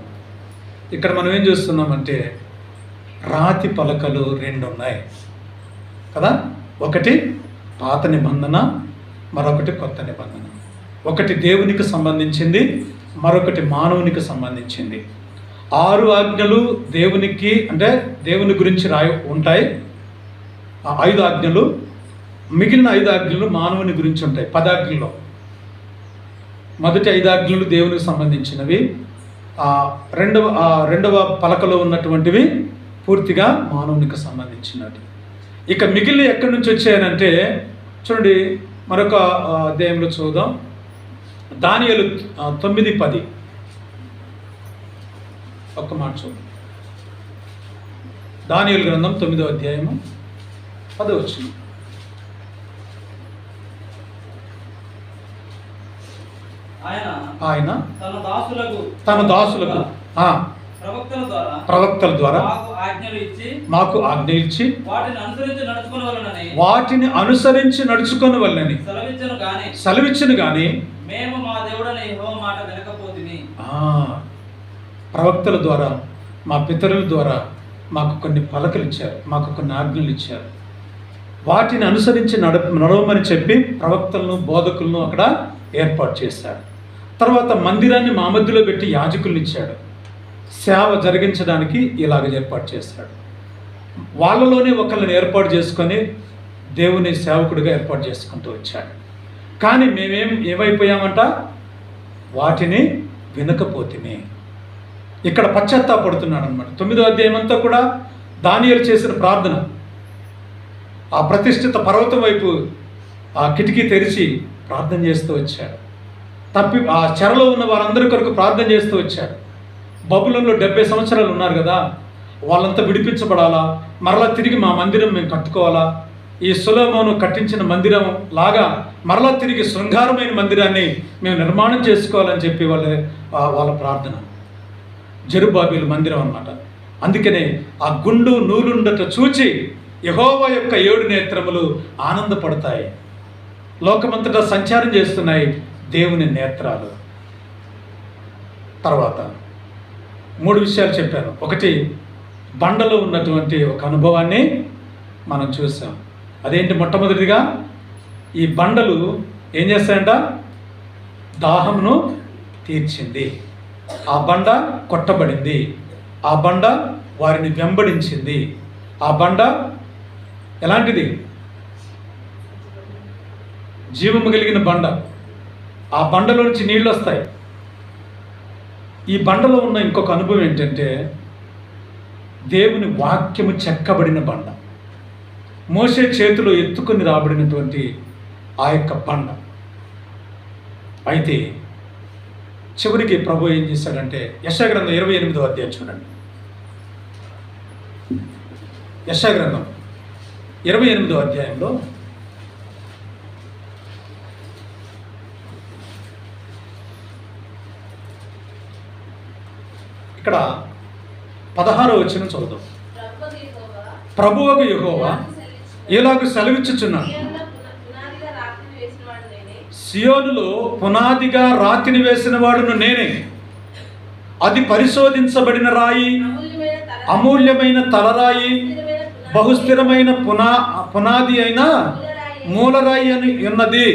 ఇక్కడ మనం ఏం చూస్తున్నామంటే రాతి పలకలు 2 ఉన్నాయి కదా. ఒకటి పాత నిబంధన, మరొకటి కొత్త నిబంధన. ఒకటి దేవునికి సంబంధించింది, మరొకటి మానవునికి సంబంధించింది. 6 ఆజ్ఞలు దేవునికి అంటే దేవుని గురించి ఉంటాయి. 5 ఆజ్ఞలు, మిగిలిన 5 ఆజ్ఞలు మానవుని గురించి ఉంటాయి. 10 ఆజ్ఞల్లో మొదటి 5 ఆజ్ఞలు దేవునికి సంబంధించినవి. రెండవ పలకలో ఉన్నటువంటివి పూర్తిగా మానవునికి సంబంధించినవి. ఇక మిగిలిన ఎక్కడి నుంచి వచ్చాయనంటే చూడండి, మరొక అధ్యాయంలో చూద్దాం. దానియేలు 9:10. ఒక్క మాట చూద్దాం. దానియేలు గ్రంథం 9వ అధ్యాయము 10వ వచనం. ఆయన తన దాసులకు ప్రవక్తల ద్వారా మాకు ఆజ్ఞ ఇచ్చి వాటిని అనుసరించి నడుచుకొనవలెనని సెలవిచ్చును గాని ప్రవక్తల ద్వారా, మా పితరుల ద్వారా మాకు కొన్ని పలకలు ఇచ్చారు, మాకు కొన్ని ఆజ్ఞలు ఇచ్చారు. వాటిని అనుసరించి నడవమని చెప్పి ప్రవక్తలను, బోధకులను అక్కడ ఏర్పాటు చేశాడు. తర్వాత మందిరాన్ని మా మధ్యలో పెట్టి యాజకులను ఇచ్చాడు. సేవ జరిగించడానికి ఇలాగ ఏర్పాటు చేశాడు. వాళ్ళలోనే ఒకళ్ళని ఏర్పాటు చేసుకొని దేవుని సేవకుడిగా ఏర్పాటు చేసుకుంటూ వచ్చాడు. కానీ మేమేమైపోయామంట? వాటిని వినకపోతేనే. ఇక్కడ పశ్చాత్తాపడుతున్నాడు అనమాట. 9వ అధ్యాయం అంతా కూడా దానియేలు చేసిన ప్రార్థన. ఆ ప్రతిష్ఠిత పర్వతం వైపు ఆ కిటికీ తెరిచి ప్రార్థన చేస్తూ వచ్చాడు. ఆ చెరలో ఉన్న వారందరి కొరకు ప్రార్థన చేస్తూ వచ్చాడు. బబులోనులో 70 సంవత్సరాలు ఉన్నారు కదా, వాళ్ళంతా విడిపించబడాలా, మరలా తిరిగి మా మందిరం మేము కట్టుకోవాలా, ఈ సొలొమోను కట్టించిన మందిరం లాగా మరలా తిరిగి శృంగారమైన మందిరాన్ని మేము నిర్మాణం చేసుకోవాలని చెప్పి వాళ్ళ ప్రార్థన. జెరుబ్బాబెలు మందిరం అన్నమాట. అందుకనే ఆ గుండు నూలుండట చూచి యెహోవా యొక్క 7 నేత్రములు ఆనందపడతాయి. లోకమంతటా సంచారం చేస్తున్నాయి దేవుని నేత్రాలు. తర్వాత 3 విషయాలు చెప్పాను. ఒకటి, బండలో ఉన్నటువంటి ఒక అనుభవాన్ని మనం చూసాం. అదేంటి? మొట్టమొదటిగా ఈ బండలు ఏం చేస్తాయంట? దాహమును తీర్చింది. ఆ బండ కొట్టబడింది. ఆ బండ వారిని వెంబడించింది. ఆ బండ ఎలాంటిది? జీవము కలిగిన బండ. ఆ బండలో నుంచి నీళ్ళు వస్తాయి. ఈ బండలో ఉన్న ఇంకొక అనుభవం ఏంటంటే దేవుని వాక్యము చెక్కబడిన బండ. మోషే చేతిలో ఎత్తుకుని రాబడినటువంటి ఆ యొక్క బండ. అయితే చివరికి ప్రభు ఏం చేశాడంటే, యెషయా గ్రంథం 28వ అధ్యాయం చూడండి. యెషయా గ్రంథం 28వ అధ్యాయంలో ఇక్కడ 16వ వచనం చదువుదాం. ప్రభువగు యెహోవా ఇలాగ సెలవిచ్చుచున్నాడు, సియోనులో పునాదిగా రాతిని వేసిన వాడును నేనే. అది పరిశోధించబడిన రాయి, అమూల్యమైన తలరాయి, బహుస్థిరమైన పునాది అయిన మూలరాయి అని ఉన్నది.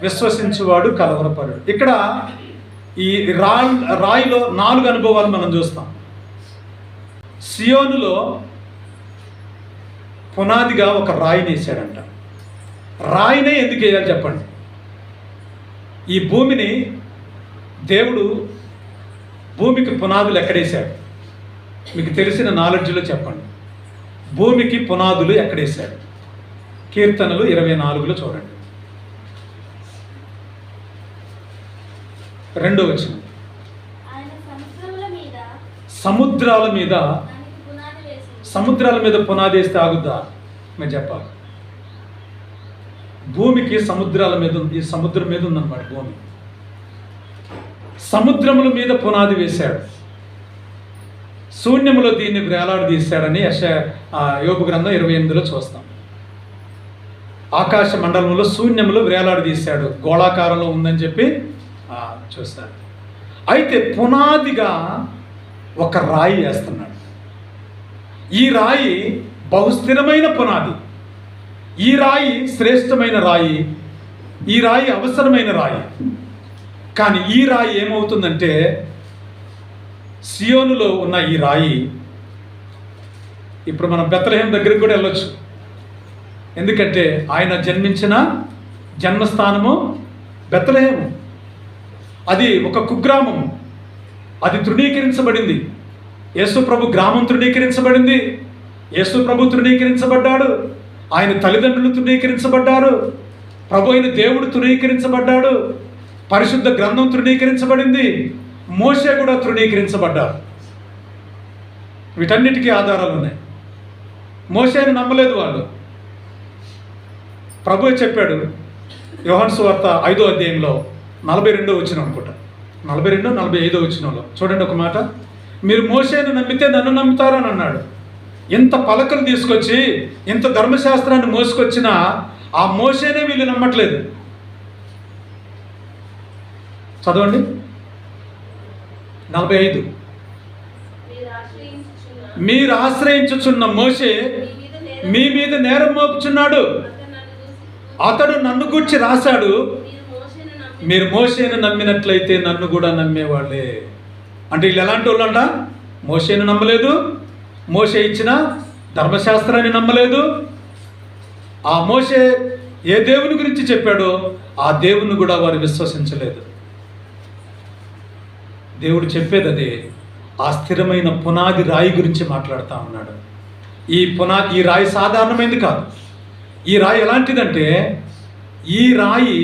విశ్వసించువాడు కలవరపడు. ఇక్కడ ఈ రాయిలో 4 అనుభవాలు మనం చూస్తాం. సియోనులో పునాదిగా ఒక రాయిని వేసాడంట. రాయినే ఎందుకు వేయాలి చెప్పండి? ఈ భూమిని దేవుడు భూమికి పునాదులు ఎక్కడేశాడు? మీకు తెలిసిన నాలెడ్జ్లో చెప్పండి. భూమికి పునాదులు ఎక్కడేశాడు? కీర్తనలు 24లో చూడండి. 2వ వచనం. సముద్రాల మీద పునాది వేస్తే ఆగుద్దా? మీరు చెప్పాలి. భూమికి సముద్రాల మీద ఉంది. ఈ సముద్రం మీద ఉందన్నమాట భూమి. సముద్రముల మీద పునాది వేశాడు. శూన్యములో దీన్ని వేలాడదీశాడని యోబు గ్రంథం 28లో చూస్తాం. ఆకాశ మండలంలో శూన్యములో వేలాడదీశాడు, గోళాకారంలో ఉందని చెప్పి చూస్తాడు. అయితే పునాదిగా ఒక రాయి వేస్తున్నాడు. ఈ రాయి బహుస్థిరమైన పునాది. ఈ రాయి శ్రేష్టమైన రాయి. ఈ రాయి అవసరమైన రాయి. కానీ ఈ రాయి ఏమవుతుందంటే, సియోనులో ఉన్న ఈ రాయి ఇప్పుడు మనం బెత్లెహేం దగ్గరికి కూడా వెళ్ళొచ్చు. ఎందుకంటే ఆయన జన్మించిన జన్మస్థానము బెత్లెహేము. అది ఒక కుగ్రామము. అది తృణీకరించబడింది. యేసు ప్రభు గ్రామం తృణీకరించబడింది. యేసు ప్రభు తృణీకరించబడ్డాడు. ఆయన తల్లిదండ్రులు తృణీకరించబడ్డారు. ప్రభు అయిన దేవుడు తృణీకరించబడ్డాడు. పరిశుద్ధ గ్రంథం తృణీకరించబడింది. మోషే కూడా తృణీకరించబడ్డారు. వీటన్నిటికీ ఆధారాలు ఉన్నాయి. మోషేని నమ్మలేదు వాళ్ళు. ప్రభు చెప్పాడు యోహాను సువార్త 5వ అధ్యాయంలో 42వ వచనం అనుకుంటా, 42, 45వ వచనంలో చూడండి ఒక మాట. మీరు మోషేని నమ్మితే నన్ను నమ్ముతారని అన్నాడు. ఇంత పలకలు తీసుకొచ్చి ఇంత ధర్మశాస్త్రాన్ని మోసుకొచ్చినా ఆ మోషేనే వీళ్ళు నమ్మట్లేదు. చదవండి 45. మీరు ఆశ్రయించుచున్న మోషే మీ మీద నేరం మోపుచున్నాడు. అతడు నన్ను గూర్చి రాశాడు. మీరు మోషేను నమ్మినట్లయితే నన్ను కూడా నమ్మేవాళ్ళే. అంటే వీళ్ళు ఎలాంటి వాళ్ళు అంట? మోషేను నమ్మలేదు, మోషే ఇచ్చిన ధర్మశాస్త్రాన్ని నమ్మలేదు. ఆ మోషే ఏ దేవుని గురించి చెప్పాడో ఆ దేవుని కూడా వారు విశ్వసించలేదు. దేవుడు చెప్పేది అదే. ఆ స్థిరమైన పునాది రాయి గురించి మాట్లాడుతూ ఉన్నాడు. ఈ రాయి సాధారణమైనది కాదు. ఈ రాయి ఎలాంటిదంటే, ఈ రాయి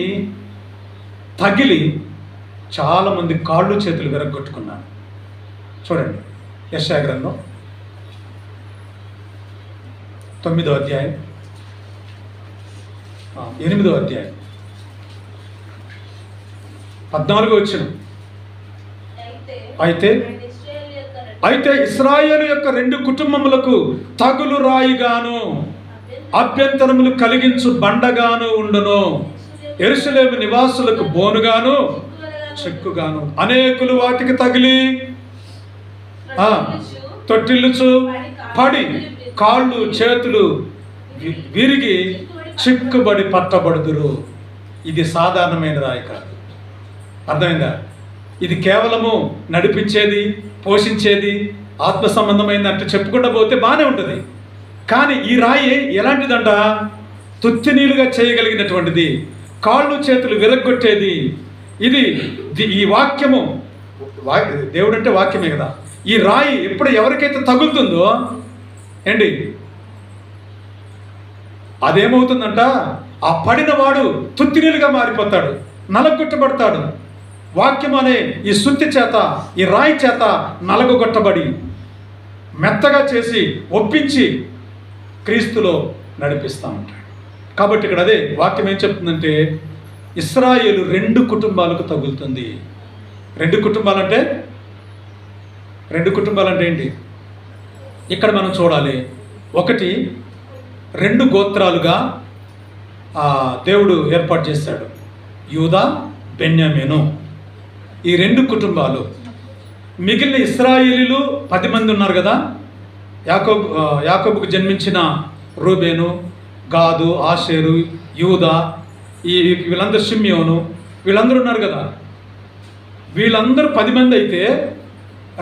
తగిలి చాలామంది కాళ్ళు చేతులు విరగొట్టుకున్నారు. చూడండి, యెషయా గ్రంథం 9వ అధ్యాయం 8వ అధ్యాయం 14వ వచనం. అయితే ఇశ్రాయేలు యొక్క 2 కుటుంబములకు తగులు రాయిగాను అభ్యంతరములు కలిగించు బండగాను ఉండును. యెరూషలేము నివాసులకు బోనుగాను చెక్కుగాను అనేకులు వాటికి తగిలి తొట్టిల్లుచు పడి కాళ్ళు చేతులు విరిగి చిక్కుబడి పట్టబడుదురు. ఇది సాధారణమైన రాయి కాదు. అర్థమైందా? ఇది కేవలము నడిపించేది, పోషించేది, ఆత్మ సంబంధమైంది అంటే చెప్పుకుండా పోతే బాగానే ఉంటుంది. కానీ ఈ రాయి ఎలాంటిదంట? తుత్తినీలుగా చేయగలిగినటువంటిది, కాళ్ళు చేతులు విరగొట్టేది. ఈ వాక్యము, దేవుడు అంటే వాక్యమే కదా. ఈ రాయి ఎప్పుడు ఎవరికైతే తగులుతుందో ఏంటి అదేమవుతుందంట, ఆ పడిన వాడు తుత్తినీలుగా మారిపోతాడు, నలగొట్టబడతాడు. వాక్యం అనే ఈ సుత్తి చేత, ఈ రాయి చేత నలగొట్టబడి మెత్తగా చేసి ఒప్పించి క్రీస్తులో నడిపిస్తూ ఉంటాడు. కాబట్టి ఇక్కడ అదే వాక్యం ఏం చెప్తుందంటే, ఇశ్రాయేలు 2 కుటుంబాలకు తగులుతుంది. 2 కుటుంబాలంటే ఏంటి? ఇక్కడ మనం చూడాలి. ఒకటి, 2 గోత్రాలుగా దేవుడు ఏర్పాటు చేశాడు, యూదా, బెన్యామీను. ఈ 2 కుటుంబాలు. మిగిలిన ఇశ్రాయేలీలు 10 మంది ఉన్నారు కదా. యాకోబుకు జన్మించిన రూబేను, గాదు, ఆషేరు, యూదా, వీళ్ళందరూ షిమ్యోను, వీళ్ళందరూ ఉన్నారు కదా. వీళ్ళందరూ 10 మంది అయితే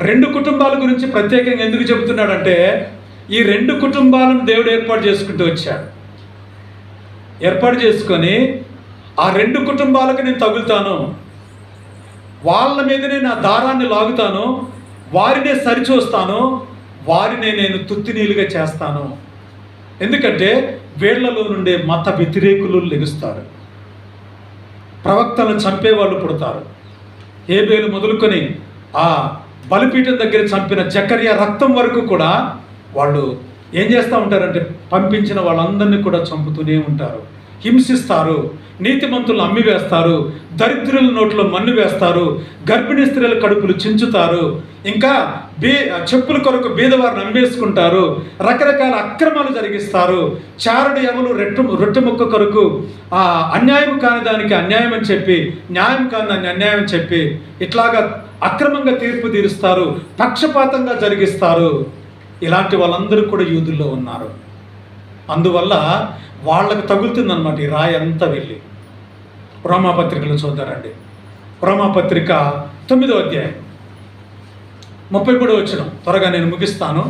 2 కుటుంబాల గురించి ప్రత్యేకంగా ఎందుకు చెబుతున్నాడంటే, ఈ 2 కుటుంబాలను దేవుడు ఏర్పాటు చేసుకుంటూ వచ్చాడు. ఏర్పాటు చేసుకొని ఆ 2 కుటుంబాలకు నేను తగులుతాను, వాళ్ళ మీదనే నా దారాన్ని లాగుతాను, వారినే సరిచూస్తాను, వారినే నేను తుత్తినీలుగా చేస్తాను. ఎందుకంటే వీళ్లలో నుండే మత వ్యతిరేకులు లెగుస్తారు, ప్రవక్తలను చంపేవాళ్ళు పుడతారు. హేబేలు మొదలుకొని ఆ బలిపీఠం దగ్గర చంపిన జకర్యా రక్తం వరకు కూడా వాళ్ళు ఏం చేస్తూ ఉంటారంటే, పంపించిన వాళ్ళందరినీ కూడా చంపుతూనే ఉంటారు, హింసిస్తారు, నీతిమంతులను అమ్మివేస్తారు, దరిద్రుల నోట్లో మన్ను వేస్తారు, గర్భిణీ స్త్రీల కడుపులు చించుతారు, ఇంకా చెప్పుల కొరకు బీదవారిని అమ్మేసుకుంటారు, రకరకాల అక్రమాలు జరిగిస్తారు, చారుడు ఎవరు రొట్టె ముక్క కొరకు అన్యాయం కాని దానికి అన్యాయం అని చెప్పి, న్యాయం కాని దాన్ని అన్యాయం అని చెప్పి ఇట్లాగా అక్రమంగా తీర్పు తీరుస్తారు, పక్షపాతంగా జరిగిస్తారు. ఇలాంటి వాళ్ళందరూ కూడా యూదుల్లో ఉన్నారు. అందువల్ల వాళ్ళకు తగులుతుందన్నమాట ఈ రాయి అంతా వెళ్ళి. రోమాపత్రికలు చూద్దారండి. రోమాపత్రిక 9వ అధ్యాయం 33వ వచనం. త్వరగా నేను ముగిస్తాను,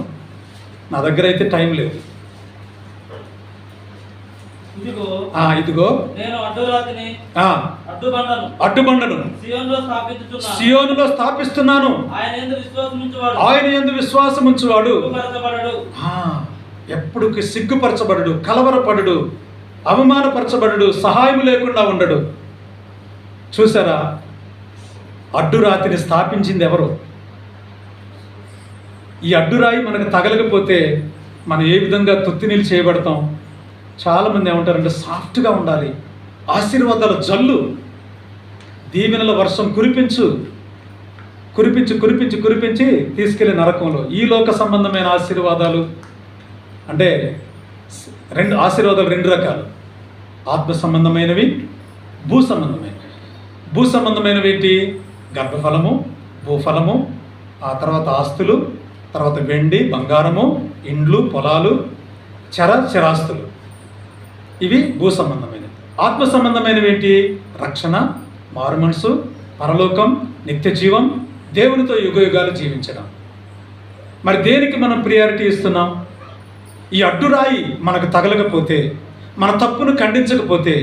నా దగ్గర అయితే టైం లేదు. ఇదిగో నేను అడ్డుబండను సియోనులో స్థాపిస్తున్నాను, ఆయన యందు విశ్వాసం ఉంచువాడు ఎప్పుడు సిగ్గుపరచబడడు, కలవరపడడు, అవమానపరచబడడు, సహాయం లేకుండా ఉండడు. చూసారా, అడ్డురాతిని స్థాపించింది ఎవరు? ఈ అడ్డురాయి మనకు తగలకపోతే మనం ఏ విధంగా తుత్తినీళ్ళు చేయబడతాం? చాలామంది ఏమంటారంటే, సాఫ్ట్గా ఉండాలి, ఆశీర్వాదాల జల్లు, దీవెనల వర్షం కురిపించు కురిపించి తీసుకెళ్ళే నరకంలో. ఈ లోక సంబంధమైన ఆశీర్వాదాలు అంటే ఆశీర్వాదాలు 2 రకాలు, ఆత్మ సంబంధమైనవి, భూ సంబంధమైనవి. భూ సంబంధమైనవి ఏంటి? గర్భఫలము, భూఫలము, ఆ తర్వాత ఆస్తులు, తర్వాత వెండి, బంగారము, ఇండ్లు, పొలాలు, చరాస్తులు. ఇవి భూ సంబంధమైనవి. ఆత్మ సంబంధమైనవి ఏంటి? రక్షణ, మారు మనసు, పరలోకం, నిత్య జీవం, దేవునితో యుగయుగాలు జీవించడం. మరి దేనికి మనం ప్రియారిటీ ఇస్తున్నాం? ఈ అడ్డురాయి మనకు తగలకపోతే, మన తప్పును ఖండించకపోతే,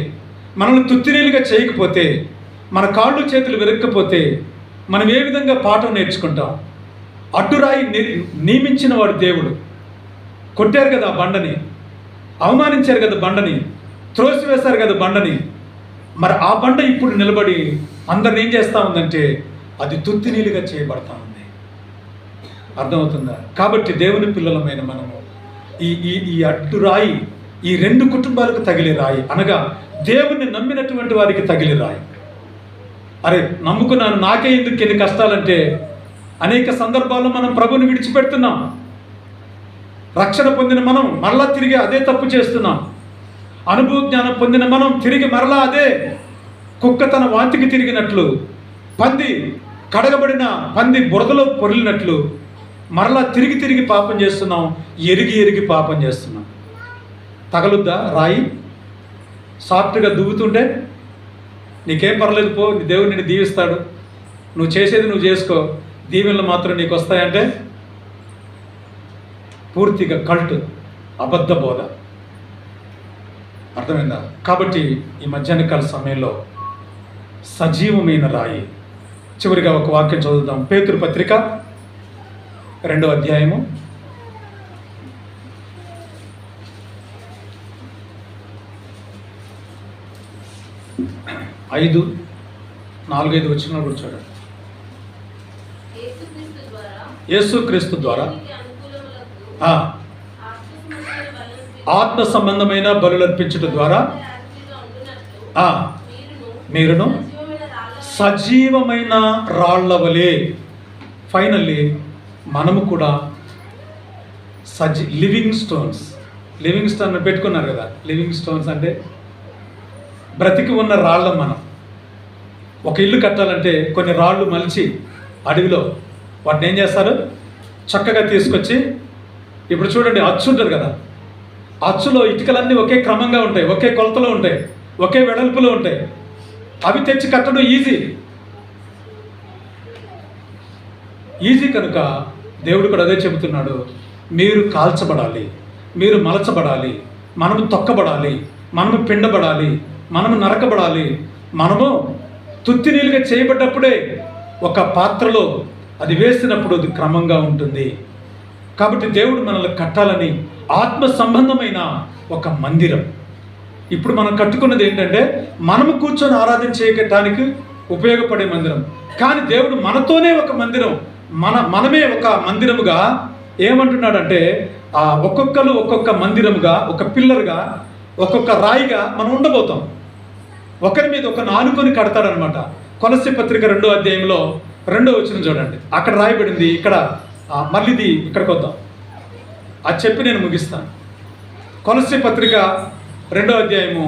మనల్ని తుత్తినీలుగా చేయకపోతే, మన కాళ్ళు చేతులు విరక్కపోతే మనం ఏ విధంగా పాఠం నేర్చుకుంటాం? అడ్డురాయి నియమించిన వాడు దేవుడు. కొట్టారు కదా ఆ బండని, అవమానించారు కదా బండని, త్రోసివేశారు కదా బండని. మరి ఆ బండ ఇప్పుడు నిలబడి అందరిని ఏం చేస్తూ ఉందంటే అది తుత్తినీలుగా చేయబడతా ఉంది. అర్థమవుతుందా? కాబట్టి దేవుని పిల్లలమైన మనము ఈ ఈ ఈ అడ్డురాయి ఈ 2 కుటుంబాలకు తగిలే రాయి, అనగా దేవుణ్ణి నమ్మినటువంటి వారికి తగిలే రాయి. అరే నమ్ముకున్నాను, నాకే ఎందుకు ఎన్ని కష్టాలంటే అనేక సందర్భాల్లో మనం ప్రభుని విడిచిపెడుతున్నాం. రక్షణ పొందిన మనం మరలా తిరిగి అదే తప్పు చేస్తున్నాం. అనుభవ జ్ఞానం పొందిన మనం తిరిగి మరలా అదే కుక్క తన వాంతికి తిరిగినట్లు, పంది కడగబడిన పంది బురదలో పొరిలినట్లు మరలా తిరిగి తిరిగి పాపం చేస్తున్నాం. ఎరిగి ఎరిగి పాపం చేస్తున్నాం. తగలుద్దా రాయి? సాఫ్ట్గా దువ్వుతుంటే నీకేం పర్లేదు, పో, నీ దేవుడు నిన్ను దీవిస్తాడు, నువ్వు చేసేది నువ్వు చేసుకో, దీవెనలు మాత్రం నీకు వస్తాయంటే పూర్తిగా కల్ట్, అబద్ధ బోధ. అర్థమైందా? కాబట్టి ఈ మధ్యాహ్న కాల సమయంలో సజీవమైన రాయి. చివరిగా ఒక వాక్యం చదువుదాం. పేతురు పత్రిక 2వ అధ్యాయము 5-4-5 వచనాలు కూడా చూడండి. యేసుక్రీస్తు ద్వారా ఆత్మ సంబంధమైన బలులు అర్పించడం ద్వారా మీరును సజీవమైన రాళ్ల వలె, ఫైనల్లీ మనము కూడా లివింగ్ స్టోన్స్. లివింగ్ స్టోన్ పెట్టుకున్నారు కదా, లివింగ్ స్టోన్స్ అంటే బ్రతికి ఉన్న రాళ్ళం. మనం ఒక ఇల్లు కట్టాలంటే కొన్ని రాళ్ళు మలిచి అడవిలో వాటిని ఏం చేస్తారు, చక్కగా తీసుకొచ్చి, ఇప్పుడు చూడండి అచ్చు ఉంటుంది కదా, అచ్చులో ఇటుకలన్నీ ఒకే క్రమంగా ఉంటాయి, ఒకే కొలతలో ఉంటాయి, ఒకే వెడల్పులో ఉంటాయి. అవి తెచ్చి కట్టడం ఈజీ కనుక దేవుడు కూడా అదే చెబుతున్నాడు. మీరు కాల్చబడాలి, మీరు మలచబడాలి, మనము తొక్కబడాలి, మనము పిండబడాలి, మనము నరకబడాలి. మనము తుత్తినీలుగా చేయబడ్డప్పుడే ఒక పాత్రలో అది వేసినప్పుడు అది క్రమంగా ఉంటుంది. కాబట్టి దేవుడు మనల్ని కట్టాలని ఆత్మ సంబంధమైన ఒక మందిరం. ఇప్పుడు మనం కట్టుకున్నది ఏంటంటే మనము కూర్చొని ఆరాధించేయటానికి ఉపయోగపడే మందిరం. కానీ దేవుడు మనతోనే ఒక మందిరం, మనమే ఒక మందిరముగా ఏమంటున్నాడంటే ఒక్కొక్కరు ఒక్కొక్క మందిరముగా, ఒక పిల్లర్గా, ఒక్కొక్క రాయిగా మనం ఉండబోతాం. ఒకరి మీద ఒకరిని ఆనుకొని కడతాడనమాట. కొలస్సీ పత్రిక 2వ అధ్యాయంలో 2వ వచనం చూడండి. అక్కడ రాయబడింది. ఇక్కడ మళ్ళీ ఇది ఇక్కడికి వద్దాం, అది చెప్పి నేను ముగిస్తాను. కొలస్సీ పత్రిక 2వ అధ్యాయము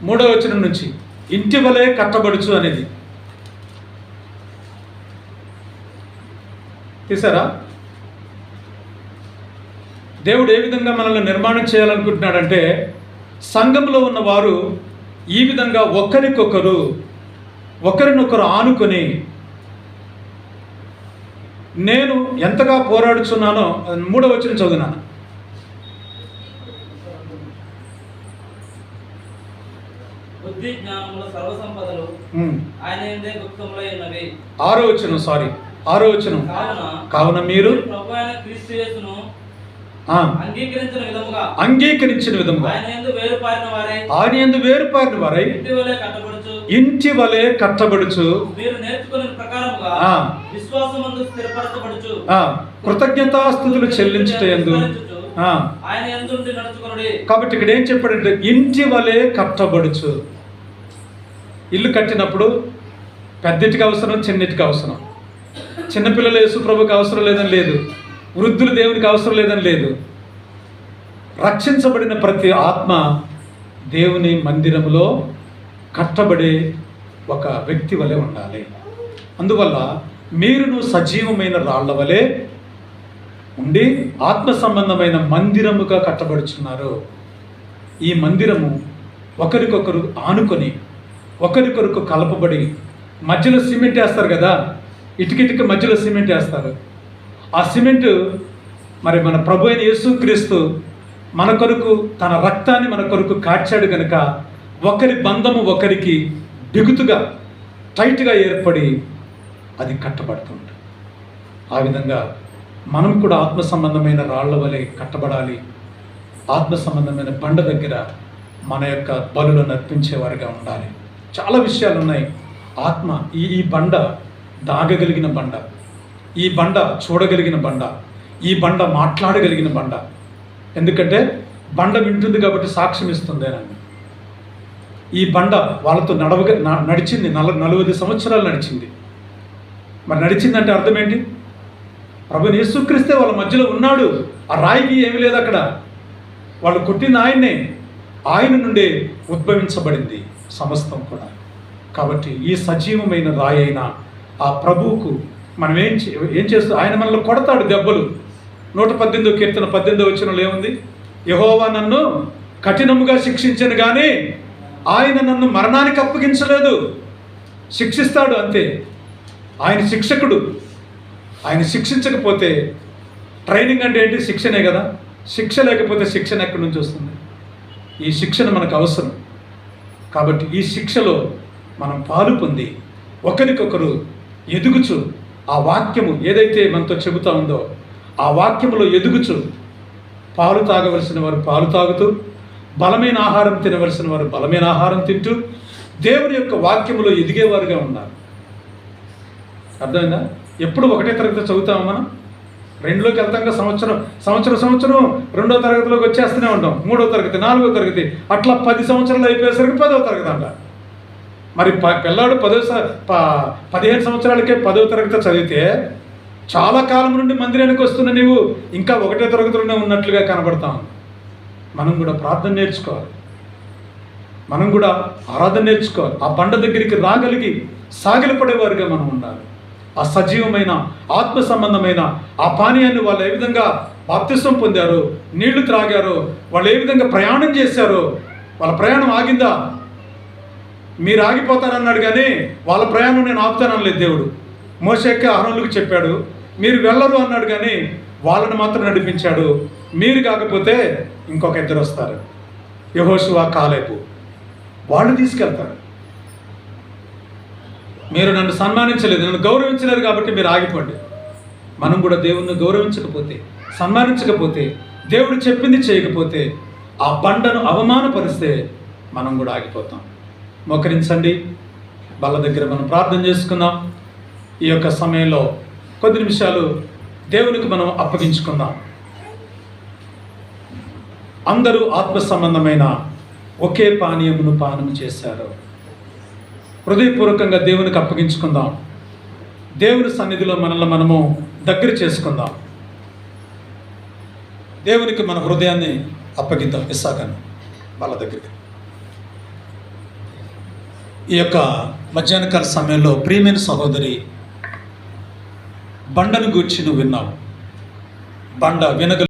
3వ వచనం నుంచి, ఇంటి వలె కట్టబడుచు అనేది తీసారా? దేవుడు ఏ విధంగా మనల్ని నిర్మాణం చేయాలనుకుంటున్నాడంటే సంఘంలో ఉన్న వారు ఈ విధంగా ఒకరినొకరు ఆనుకొని, నేను ఎంతగా పోరాడుచున్నానో 3వ వచనం చదువునాను. బుద్ధి జ్ఞానముల సర్వసంపదలు ఆయన యందే గుప్తములై ఉన్నవి. 6వ వచనం, కావున మీరు ప్రభువైన క్రీస్తు యేసును అంగీకరించిన విధముగా ఆయన యందు వేరుపారిన వారై ఇంటి వలె కట్టబడుచు మీరు నేర్చుకున్న ప్రకారముగా విశ్వాసమందు స్థిరపరచబడుచు కృతజ్ఞతాస్తుతులు చెల్లించుటయందు ఆయన యందు నడుచుకొనుడి. కాబట్టి ఇక్కడ ఏం చెప్పాడంటే ఇంటి వలె కట్టబడుచు. ఇల్లు కట్టినప్పుడు పెద్దింటికి అవసరం, చిన్నింటికి అవసరం. చిన్నపిల్లలు యేసు ప్రభుకి అవసరం లేదని లేదు, వృద్ధులు దేవునికి అవసరం లేదని లేదు. రక్షించబడిన ప్రతి ఆత్మ దేవుని మందిరంలో కట్టబడే ఒక వ్యక్తి వలె ఉండాలి. అందువల్ల మీరును సజీవమైన రాళ్ల వలె ఉండి ఆత్మ సంబంధమైన మందిరముగా కట్టబడుచున్నారు. ఈ మందిరము ఒకరికొకరు ఆనుకొని, ఒకరికొకరు కలపబడి, మధ్యలో సిమెంట్ వేస్తారు కదా, ఇటుకిటికి మధ్యలో సిమెంట్ వేస్తారు. ఆ సిమెంట్ మరి మన ప్రభు అయిన యేసుక్రీస్తు మన కొరకు తన రక్తాన్ని మన కొరకు కాచాడు కనుక ఒకరి బంధము ఒకరికి బిగుతుగా టైట్గా ఏర్పడి అది కట్టబడుతుంది. ఆ విధంగా మనం కూడా ఆత్మ సంబంధమైన రాళ్ల వలె కట్టబడాలి. ఆత్మ సంబంధమైన బండ దగ్గర మన యొక్క బలులను అర్పించేవారిగా ఉండాలి. చాలా విషయాలు ఉన్నాయి. ఆత్మ ఈ బండ దాగగలిగిన బండ, ఈ బండ చూడగలిగిన బండ, ఈ బండ మాట్లాడగలిగిన బండ. ఎందుకంటే బండ వింటుంది కాబట్టి సాక్ష్యం ఇస్తుందేనండి. ఈ బండ వాళ్ళతో నడిచింది 40 సంవత్సరాలు నడిచింది. మరి నడిచిందంటే అర్థం ఏంటి? ప్రభుని యేసుక్రీస్తే వాళ్ళ మధ్యలో ఉన్నాడు. ఆ రాయికి ఏమీ లేదు అక్కడ. వాళ్ళు కొట్టిన ఆయన నుండే ఉద్భవించబడింది సమస్తం కూడా. కాబట్టి ఈ సజీవమైన రాయి అయిన ఆ ప్రభువుకు మనం ఏం చేస్తూ ఆయన మనల్ని కొడతాడు దెబ్బలు. 118 కీర్తన 18 వచనంలో ఏముంది? యెహోవా నన్ను కఠినముగా శిక్షించను కానీ ఆయన నన్ను మరణానికి అప్పగించలేదు. శిక్షిస్తాడు అంతే. ఆయన శిక్షకుడు. ఆయన శిక్షించకపోతే, ట్రైనింగ్ అంటే ఏంటి? శిక్షణే కదా. శిక్ష లేకపోతే శిక్షణ ఎక్కడి నుంచి వస్తుంది? ఈ శిక్షణ మనకు అవసరం. కాబట్టి ఈ శిక్షలో మనం పాలు పొంది ఒకరికొకరు ఎదుగుచు, ఆ వాక్యము ఏదైతే మనతో చెబుతా ఉందో ఆ వాక్యములో ఎదుగుచు, పాలు తాగవలసిన వారు పాలు తాగుతూ, బలమైన ఆహారం తినవలసిన వారు బలమైన ఆహారం తింటూ దేవుని యొక్క వాక్యములో ఎదిగేవారుగా ఉన్నారు. అర్థమైందా? ఎప్పుడు ఒకటే తరగతి చదువుతాము మనం. 2లోకి వెళ్తాక సంవత్సరం 2వ తరగతిలోకి వచ్చేస్తూనే ఉంటాం. 3వ తరగతి, 4వ తరగతి, అట్లా 10 సంవత్సరాలు అయిపోయేసరికి 10వ తరగతి అంట. మరి పిల్లాడు 15 సంవత్సరాలకే 10వ తరగతి చదివితే చాలా కాలం నుండి మందిరానికి వస్తున్న నీవు ఇంకా 1వ తరగతిలోనే ఉన్నట్లుగా కనబడతాం. మనం కూడా ప్రార్థన నేర్చుకోవాలి. మనం కూడా ఆరాధన నేర్చుకోవాలి. ఆ బండ దగ్గరికి రాగలిగి సాగిలపడేవారుగా మనం ఉండాలి. ఆ సజీవమైన ఆత్మ సంబంధమైన ఆ పానీయాన్ని వాళ్ళు ఏ విధంగా బాప్తిస్వం పొందారో, నీళ్లు త్రాగారో, వాళ్ళు ఏ విధంగా ప్రయాణం చేశారో, వాళ్ళ ప్రయాణం ఆగిందా? మీరు ఆగిపోతారన్నాడు కానీ వాళ్ళ ప్రయాణం నేను ఆపుతానలేదు దేవుడు. మోషేకి అహరోనులకు చెప్పాడు, మీరు వెళ్ళరు అన్నాడు కానీ వాళ్ళని మాత్రం నడిపించాడు. మీరు కాకపోతే ఇంకొక 2 వస్తారు, యెహోషువ, కాలేబు. వాళ్ళు తీసుకెళ్తారు. మీరు నన్ను సన్మానించలేదు, నన్ను గౌరవించలేదు కాబట్టి మీరు ఆగిపోండి. మనం కూడా దేవుణ్ణి గౌరవించకపోతే, సన్మానించకపోతే, దేవుడు చెప్పింది చేయకపోతే, ఆ బండను అవమానపరిస్తే మనం కూడా ఆగిపోతాం. మోకరించండి. వాళ్ళ దగ్గర మనం ప్రార్థన చేసుకుందాం. ఈ యొక్క సమయంలో కొద్ది నిమిషాలు దేవునికి మనం అప్పగించుకుందాం. అందరూ ఆత్మ సంబంధమైన ఒకే పానీయమును పానము చేశారు. హృదయపూర్వకంగా దేవునికి అప్పగించుకుందాం. దేవుని సన్నిధిలో మనల్ని మనము దగ్గర చేసుకుందాం. దేవునికి మన హృదయాన్ని అప్పగిద్దాం. ఇస్సాకను వాళ్ళ దగ్గరికి. ఈ యొక్క మధ్యాహ్నకాల సమయంలో ప్రియమైన సహోదరి, బండను గూర్చి నువ్వు విన్నావు. బండ వినగ